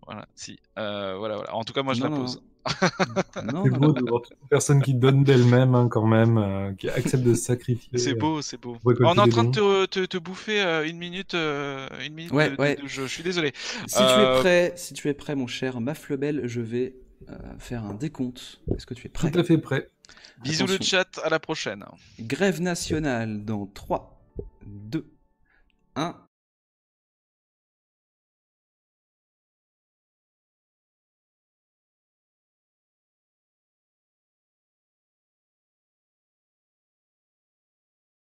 Voilà, si. Voilà. En tout cas, moi, je Non, la non, pose. Non, C'est non, beau non. de voir toute une personne qui donne d'elle-même, hein, quand même, qui accepte de se sacrifier. C'est beau, c'est beau. récolter On est en des train de dons. te bouffer une minute, Ouais, de ouais. jeu. Je suis désolé. Si tu es prêt, mon cher Maflebel, je vais faire un décompte. Est-ce que tu es prêt? Tout à fait prêt. Bisous le Attention. chat, à la prochaine. Grève nationale dans 3, 2, 1.